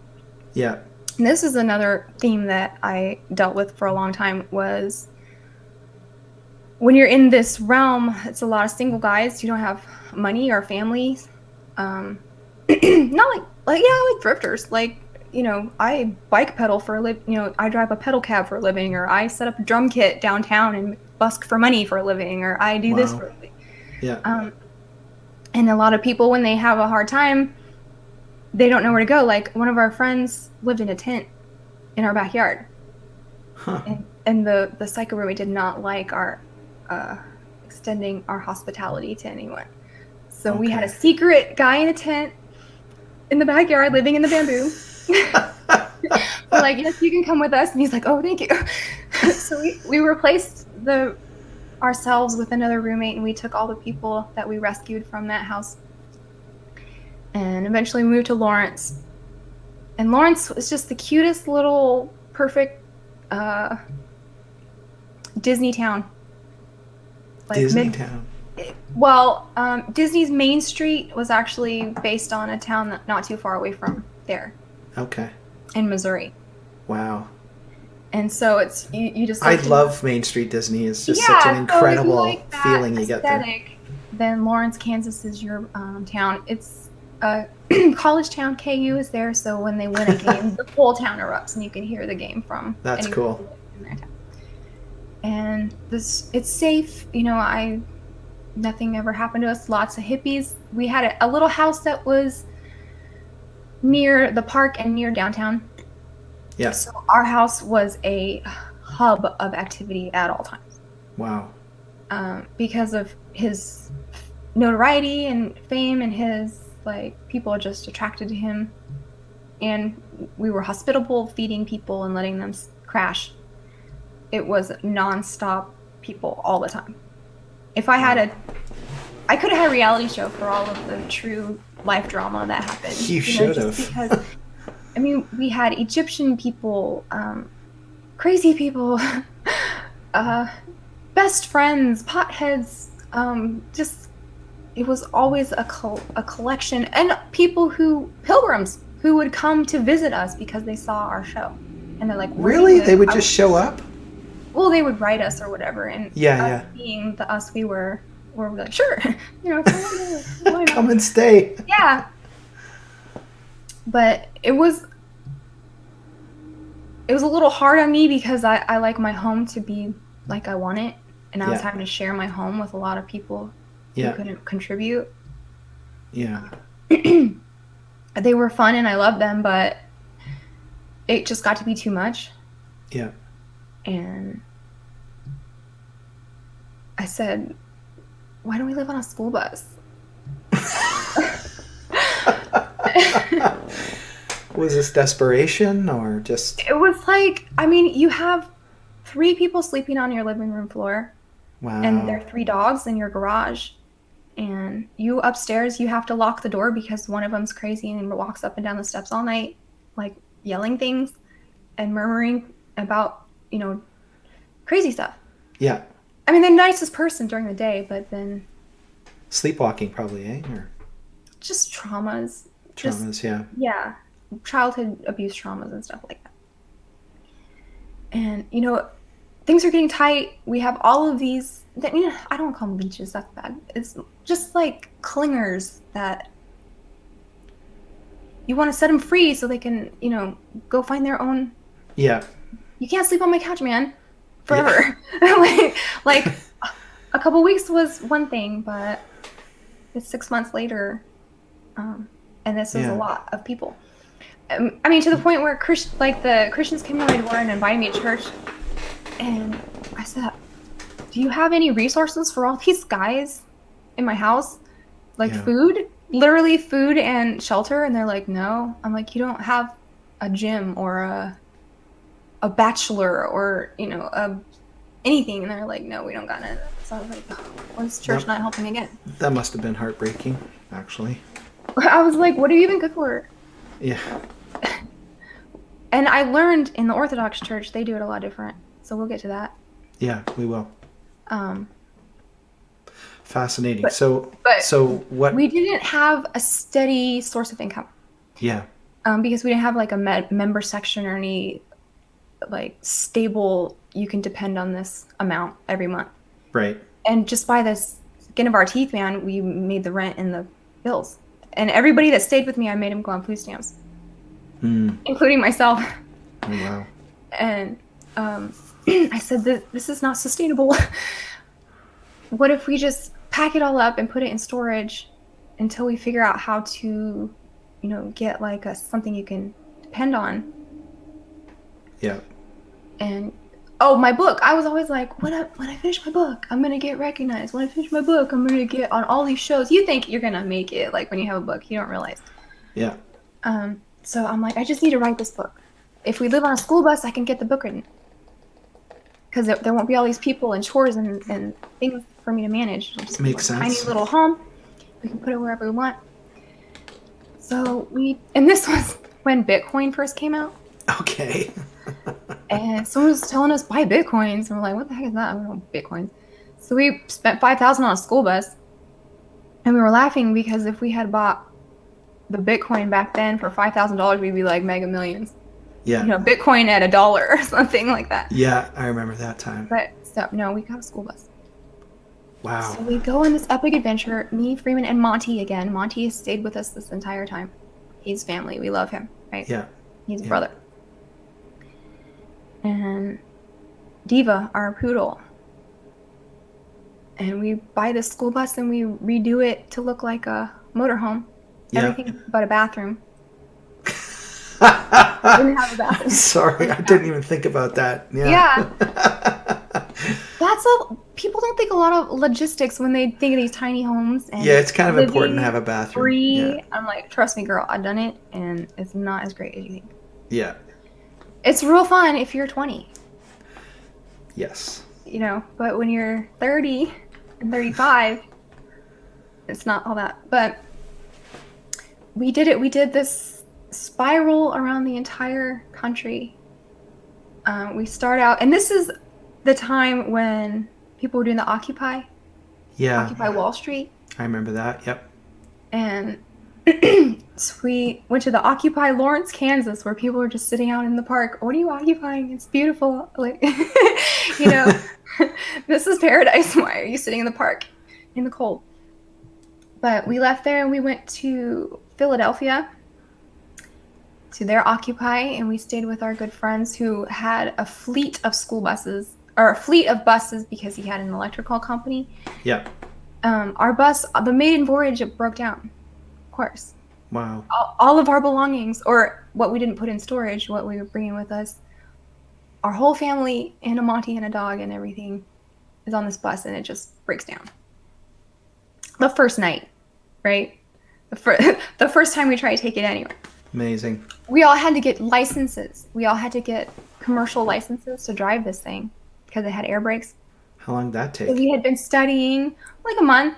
Yeah.
And this is another theme that I dealt with for a long time was when you're in this realm, it's a lot of single guys. You don't have money or families. Not like thrifters. Like, I bike pedal for a living. I drive a pedal cab for a living, or I set up a drum kit downtown and busk for money for a living, or I do this for a living.
Yeah.
And a lot of people, when they have a hard time, they don't know where to go. Like one of our friends lived in a tent in our backyard.
Huh.
And the psycho roommate did not like our extending our hospitality to anyone. So we had a secret guy in a tent in the backyard living in the bamboo. We're like, yes, you can come with us. And he's like, oh, thank you. So we replaced ourselves with another roommate, and we took all the people that we rescued from that house. And eventually we moved to Lawrence. And Lawrence was just the cutest little perfect Disney town.
Disney town.
Well, Disney's Main Street was actually based on a town not too far away from there.
Okay.
In Missouri.
Wow.
And so it's you just
I
like
love Main Street Disney. It's just such an
yeah. So if you
incredible
like that
feeling you get there.
aesthetic, then Lawrence, Kansas is your town. It's a college town. KU is there, so when they win a game, the whole town erupts, and you can hear the game from
That's
anywhere
cool.
in their town. And it's safe. Nothing ever happened to us. Lots of hippies. We had a little house that was near the park and near downtown.
Yeah.
So our house was a hub of activity at all times.
Wow.
Because of his notoriety and fame, and his people are just attracted to him. And we were hospitable, feeding people and letting them crash. It was nonstop people all the time. If I had I could have had a reality show for all of the true life drama that happened.
You should have.
Because, we had Egyptian people, crazy people, best friends, potheads, it was always a collection, and pilgrims who would come to visit us because they saw our show. And they're like,
really? They would just show up?
Well, they would write us or whatever, and
yeah.
Being the us we were like, sure,
come and stay.
Yeah. But it was a little hard on me because I like my home to be like I want it, and I was having to share my home with a lot of people who couldn't contribute.
Yeah.
They were fun and I loved them, but it just got to be too much.
Yeah.
And I said, why don't we live on a school bus?
Was this desperation or just...
It was like, you have 3 people sleeping on your living room floor.
Wow.
And there are 3 dogs in your garage. And you upstairs, you have to lock the door because one of them's crazy and walks up and down the steps all night, yelling things and murmuring about, crazy stuff.
Yeah.
They're the nicest person during the day, but then...
Sleepwalking probably, eh? Or...
Just traumas.
Yeah.
Yeah. Childhood abuse traumas and stuff like that. And, things are getting tight. We have all of these... I don't call them leeches. That's bad. It's just clingers that... You want to set them free so they can, go find their own...
Yeah.
You can't sleep on my couch, man. Forever. Yeah. A couple weeks was one thing, but it's 6 months later, and this is a lot of people. To the point where the Christians came to my door and invited me to church, and I said, "Do you have any resources for all these guys in my house? Food, literally food and shelter?" And they're like, "No." I'm like, "You don't have a gym or a bachelor or anything?" And they're like, "No, we don't got it." So I was like, "Oh, well, this church not helping again."
That must have been heartbreaking, actually.
I was like, "What do you even cook for?"
Yeah.
And I learned in the Orthodox Church they do it a lot different. So we'll get to that.
Yeah, we will. Fascinating.
But
so what?
We didn't have a steady source of income.
Yeah.
Because we didn't have a member section or any stable, you can depend on this amount every month.
Right.
And just by the skin of our teeth, man, we made the rent and the bills. And everybody that stayed with me, I made them go on food stamps. Including myself.
Oh, wow.
And I said, this is not sustainable. What if we just pack it all up and put it in storage until we figure out how to, get something you can depend on?
Yeah.
And my book. I was always like, when I finish my book, I'm gonna get recognized. When I finish my book, I'm gonna get on all these shows. You think you're gonna make it when you have a book, you don't realize.
Yeah.
So I'm like, I just need to write this book. If we live on a school bus, I can get the book written. Because there won't be all these people and chores and things for me to manage. It'll just
Makes sense.
Tiny little home. We can put it wherever we want. So and this was when Bitcoin first came out.
Okay.
And someone was telling us buy Bitcoins, and we're like, what the heck is that? I don't know Bitcoins. So we spent $5,000 on a school bus, and we were laughing because if we had bought the Bitcoin back then for $5,000, we'd be like mega millions.
Yeah.
Bitcoin at $1 or something like that.
Yeah, I remember that time.
But so no, we got a school bus.
Wow.
So we go on this epic adventure. Me, Freeman, and Monty again. Monty has stayed with us this entire time. He's family. We love him, right?
Yeah.
He's a brother. And Diva, our poodle. And we buy this school bus and we redo it to look like a motorhome.
Yeah.
Everything but a bathroom. We didn't have a bathroom.
Sorry, I didn't even think about that.
Yeah. People don't think a lot of logistics when they think of these tiny homes. And
yeah, it's kind of important to have a bathroom.
Free.
Yeah.
I'm like, trust me, girl, I've done it, and it's not as great as you think.
Yeah.
It's real fun if you're 20.
Yes.
But when you're 30 and 35, it's not all that. But we did it. We did this spiral around the entire country. We start out, and this is the time when people were doing the Occupy Wall Street.
I remember that. Yep.
And so we went to the Occupy Lawrence, Kansas, where people were just sitting out in the park. What are you occupying? It's beautiful. Like, this is paradise. Why are you sitting in the park in the cold? But we left there and we went to Philadelphia to their Occupy, and we stayed with our good friends who had a fleet of school buses, or a fleet of buses, because he had an electrical company.
Yeah.
Our bus, the maiden voyage, it broke down, of course.
Wow.
All of our belongings, or what we didn't put in storage, what we were bringing with us, our whole family and a Monty and a dog and everything is on this bus, and it just breaks down. The first night, right? The first time we try to take it anywhere.
Amazing.
We all had to get licenses. We all had to get commercial licenses to drive this thing because it had air brakes.
How long did that take?
So we had been studying like a month.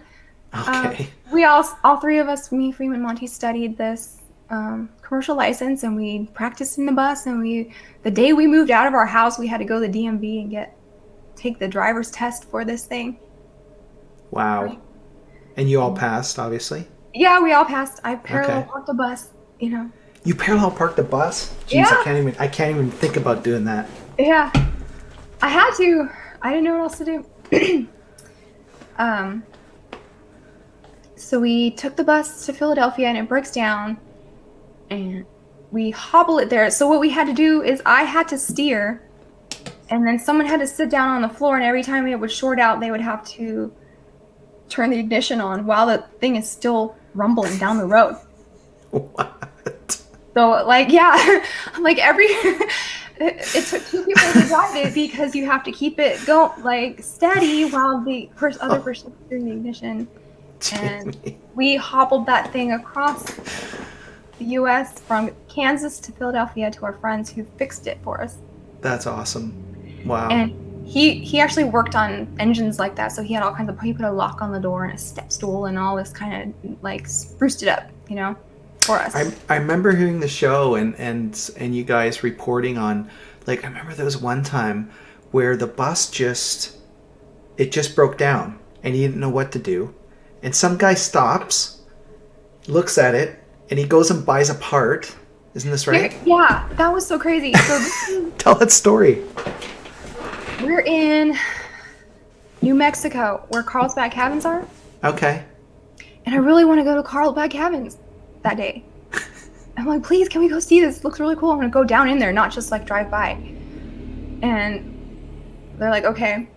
Okay.
We all three of us, me, Freeman, Monty, studied this commercial license, and we practiced in the bus. And the day we moved out of our house, we had to go to the DMV and take the driver's test for this thing.
Wow.
Right.
And you all passed, obviously?
Yeah, we all passed. I parallel parked the bus,
You parallel parked the bus? Jeez,
Yeah.
I can't even think about doing that.
Yeah. I had to. I didn't know what else to do. So we took the bus to Philadelphia, and it breaks down, and we hobble it there. So what we had to do is I had to steer, and then someone had to sit down on the floor, and every time it would short out, they would have to turn the ignition on while the thing is still rumbling down the road.
What?
So, like, it took two people to drive it because you have to keep it steady while the other person is doing the ignition. And we hobbled that thing across the U.S. from Kansas to Philadelphia to our friends who fixed it for us.
That's awesome. Wow.
And he actually worked on engines like that, so he had all kinds of. He put a lock on the door and a step stool and all this kind of like spruced it up, for us.
I remember hearing the show and you guys reporting on, like, I remember there was one time where the bus just broke down and he didn't know what to do. And some guy stops, looks at it, and he goes and buys a part. Isn't this right?
Yeah, that was so crazy. So
Tell that story.
We're in New Mexico, where Carlsbad Cabins are.
Okay.
And I really want to go to Carlsbad Cabins that day. I'm like, please, can we go see this? It looks really cool. I'm going to go down in there, not just like drive by. And they're like, okay.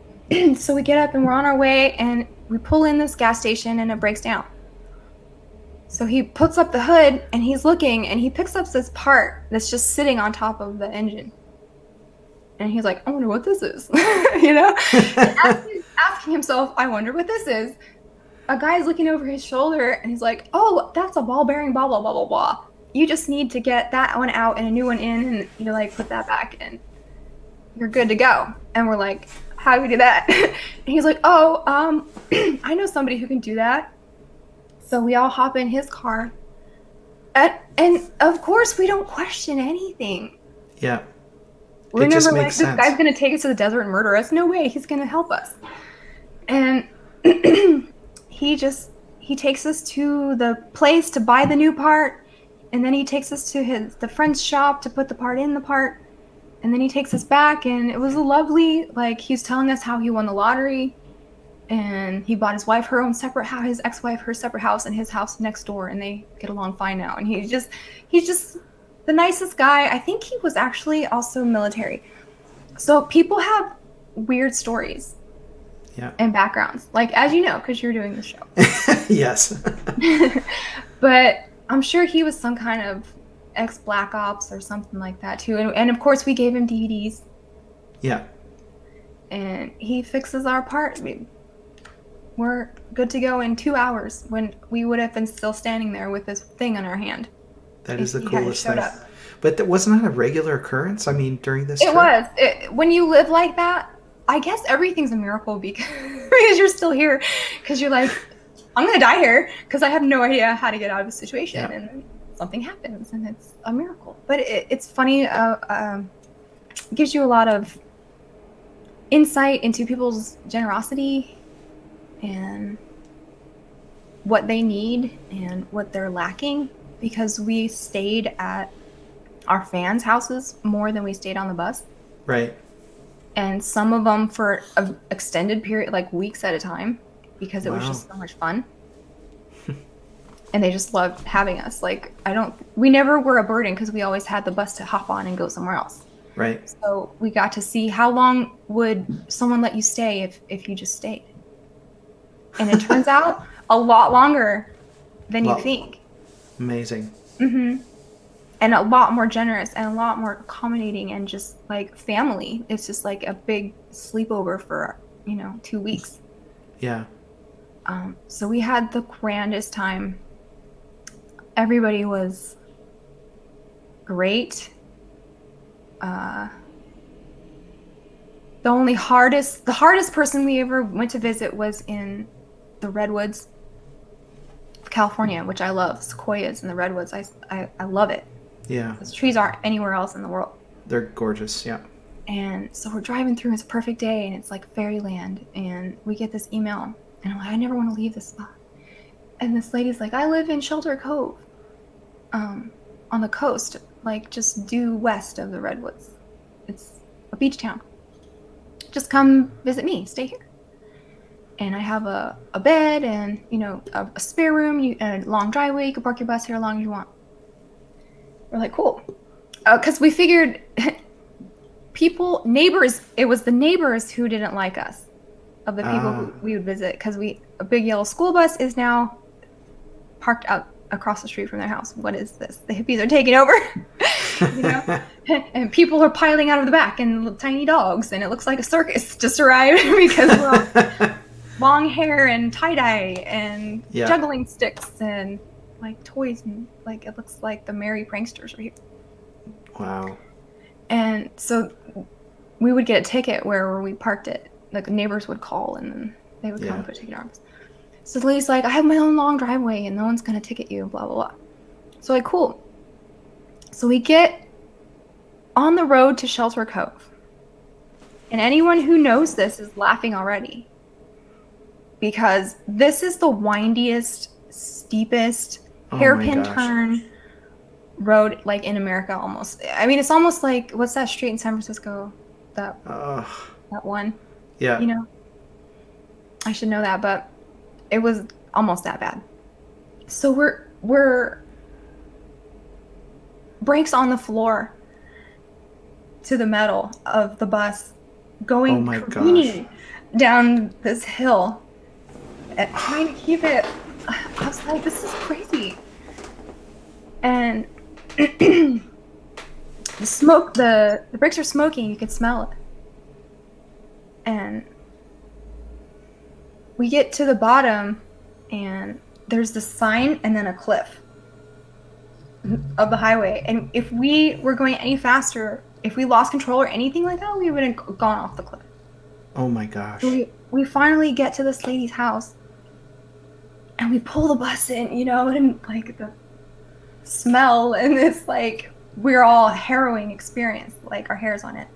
So we get up and we're on our way, and we pull in this gas station, and it breaks down. So he puts up the hood, and he's looking, and he picks up this part that's just sitting on top of the engine. And he's like, I wonder what this is. Asking himself, I wonder what this is. A guy's looking over his shoulder, and he's like, oh, that's a ball bearing, blah, blah, blah, blah, blah. You just need to get that one out and a new one in, and put that back, and you're good to go. And we're like, how do we do that? And he's like, I know somebody who can do that. So we all hop in his car. And of course, we don't question anything.
Yeah.
We're never like, this guy's going to take us to the desert and murder us. No way. He's going to help us. And he takes us to the place to buy the new part. and then he takes us to the friend's shop to put the part in the part, and then he takes us back, and it was a lovely, like, he was telling us how he won the lottery, and he bought his wife her own separate house, his ex-wife her separate house, and his house next door, and they get along fine now. And he's just the nicest guy. I think he was actually also military. So people have weird stories.
Yeah.
And backgrounds, like, as you know, because you're doing the show.
Yes.
But I'm sure he was some kind of ex-Black Ops or something like that too. And of course we gave him DVDs.
Yeah.
And he fixes our part. We're good to go in 2 hours, when we would have been still standing there with this thing in our hand.
That is the coolest thing. But wasn't that a regular occurrence? I mean, during this trip?
It was. When you live like that, I guess everything's a miracle because you're still here. Because you're like, I'm going to die here because I have no idea how to get out of the situation. Yeah. And something happens, and it's a miracle. But it's funny. It gives you a lot of insight into people's generosity and what they need and what they're lacking, because we stayed at our fans' houses more than we stayed on the bus.
Right.
And some of them for an extended period, like weeks at a time, because it was just so much fun. And they just loved having us. Like, we never were a burden because we always had the bus to hop on and go somewhere else.
Right.
So we got to see how long would someone let you stay if you just stayed. And it turns out a lot longer than you think.
Amazing.
Mm-hmm. And a lot more generous and a lot more accommodating and just like family. It's just like a big sleepover for, 2 weeks.
Yeah.
So we had the grandest time. Everybody was great. The hardest person we ever went to visit was in the redwoods of California, which I love. Sequoias and the redwoods. I love it.
Yeah.
Those trees aren't anywhere else in the world.
They're gorgeous, yeah.
And so we're driving through, it's a perfect day, and it's like fairyland. And we get this email, and I'm like, I never want to leave this spot. And this lady's like, I live in Shelter Cove, on the coast, like just due west of the redwoods. It's a beach town. Just come visit me, stay here. And I have a bed and, a spare room, a long driveway. You can park your bus here as long as you want. We're like, cool. Because we figured neighbors, it was the neighbors who didn't like us, of the people who we would visit. Because a big yellow school bus is now parked out across the street from their house. What is this? The hippies are taking over. And people are piling out of the back, and tiny dogs. And it looks like a circus just arrived because we're all long hair and tie-dye and juggling sticks and like toys, and like it looks like the merry pranksters are here.
Wow. And
so we would get a ticket where we parked it. Like the neighbors would call, and then they would come and put a ticket on us. So the lady's like, I have my own long driveway and no one's gonna ticket you, blah blah blah. So like, cool. So we get on the road to Shelter Cove, and anyone who knows this is laughing already, because this is the windiest, steepest, hairpin turn road like in America almost. I mean, it's almost like, what's that street in San Francisco? That one. Yeah. I should know that, but it was almost that bad. So we're brakes on the floor to the metal of the bus, going careening down this hill, trying to keep it. I was like, this is crazy. And the smoke, the bricks are smoking. You could smell it. And we get to the bottom, and there's this sign and then a cliff of the highway. And if we were going any faster, if we lost control or anything like that, we would have gone off the cliff.
Oh my gosh.
So we finally get to this lady's house, and we pull the bus in, and like the smell, and it's like we're all harrowing experience, like our hair's on it.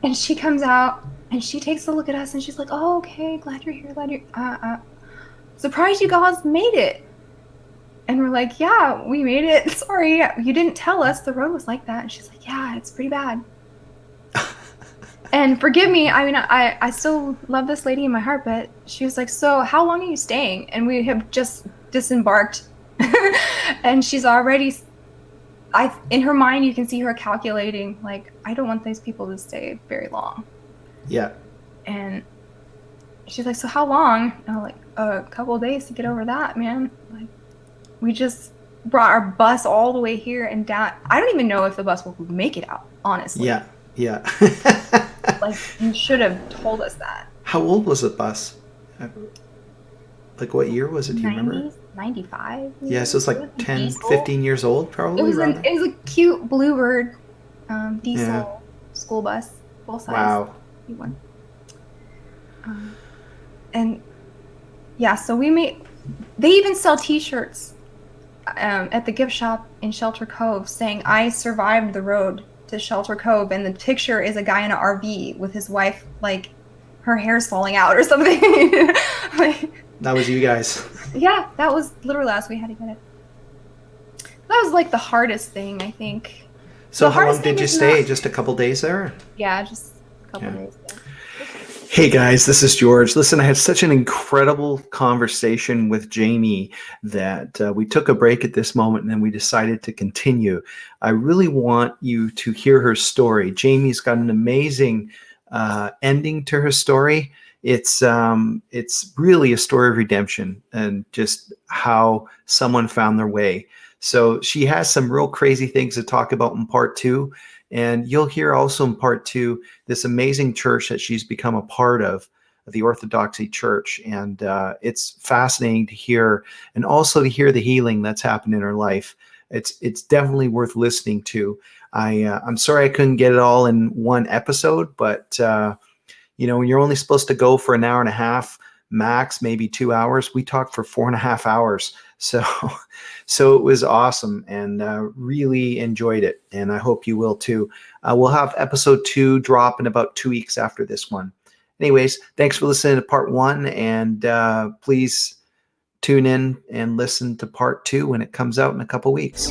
And she comes out and she takes a look at us, and she's like, oh, okay, glad you're here, surprised you guys made it. And we're like, yeah, we made it. Sorry, you didn't tell us the road was like that. And she's like, yeah, it's pretty bad. And forgive me, I mean, I still love this lady in my heart, but she was like, so how long are you staying? And we have just disembarked. And she's already, in her mind, you can see her calculating, like, I don't want these people to stay very long.
Yeah.
And she's like, so how long? And I'm like, a couple of days to get over that, man. Like, we just brought our bus all the way here and down. I don't even know if the bus will make it out, honestly.
Yeah. Yeah.
Like, you should have told us that.
How old was the bus? Like, what year was it? Do you remember?
95.
Yeah, so it's like 10,
diesel.
15 years old, probably.
It was a cute Bluebird diesel school bus, full size.
Wow.
One. And yeah, so they even sell T-shirts at the gift shop in Shelter Cove saying, I survived the road to Shelter Cove, and the picture is a guy in an RV with his wife, like, her hair's falling out or something. Like,
that was you guys.
Yeah, that was literally us. We had to get it. That was like the hardest thing, I think.
So how long did you stay? Just a couple days there?
Yeah, just a couple days. Yeah.
Hey guys, this is George. Listen, I had such an incredible conversation with Jamie that we took a break at this moment and then we decided to continue. I really want you to hear her story. Jamie's got an amazing ending to her story. It's really a story of redemption and just how someone found their way. So she has some real crazy things to talk about in part 2. And you'll hear also in part 2, this amazing church that she's become a part of, the Orthodoxy Church. And it's fascinating to hear, and also to hear the healing that's happened in her life. It's definitely worth listening to. I'm sorry I couldn't get it all in one episode, but when you're only supposed to go for an hour and a half, max, maybe 2 hours, we talked for 4.5 hours. So it was awesome and really enjoyed it. And I hope you will too. We'll have episode 2 drop in about 2 weeks after this one. Anyways, thanks for listening to part 1. And please tune in and listen to part 2 when it comes out in a couple weeks.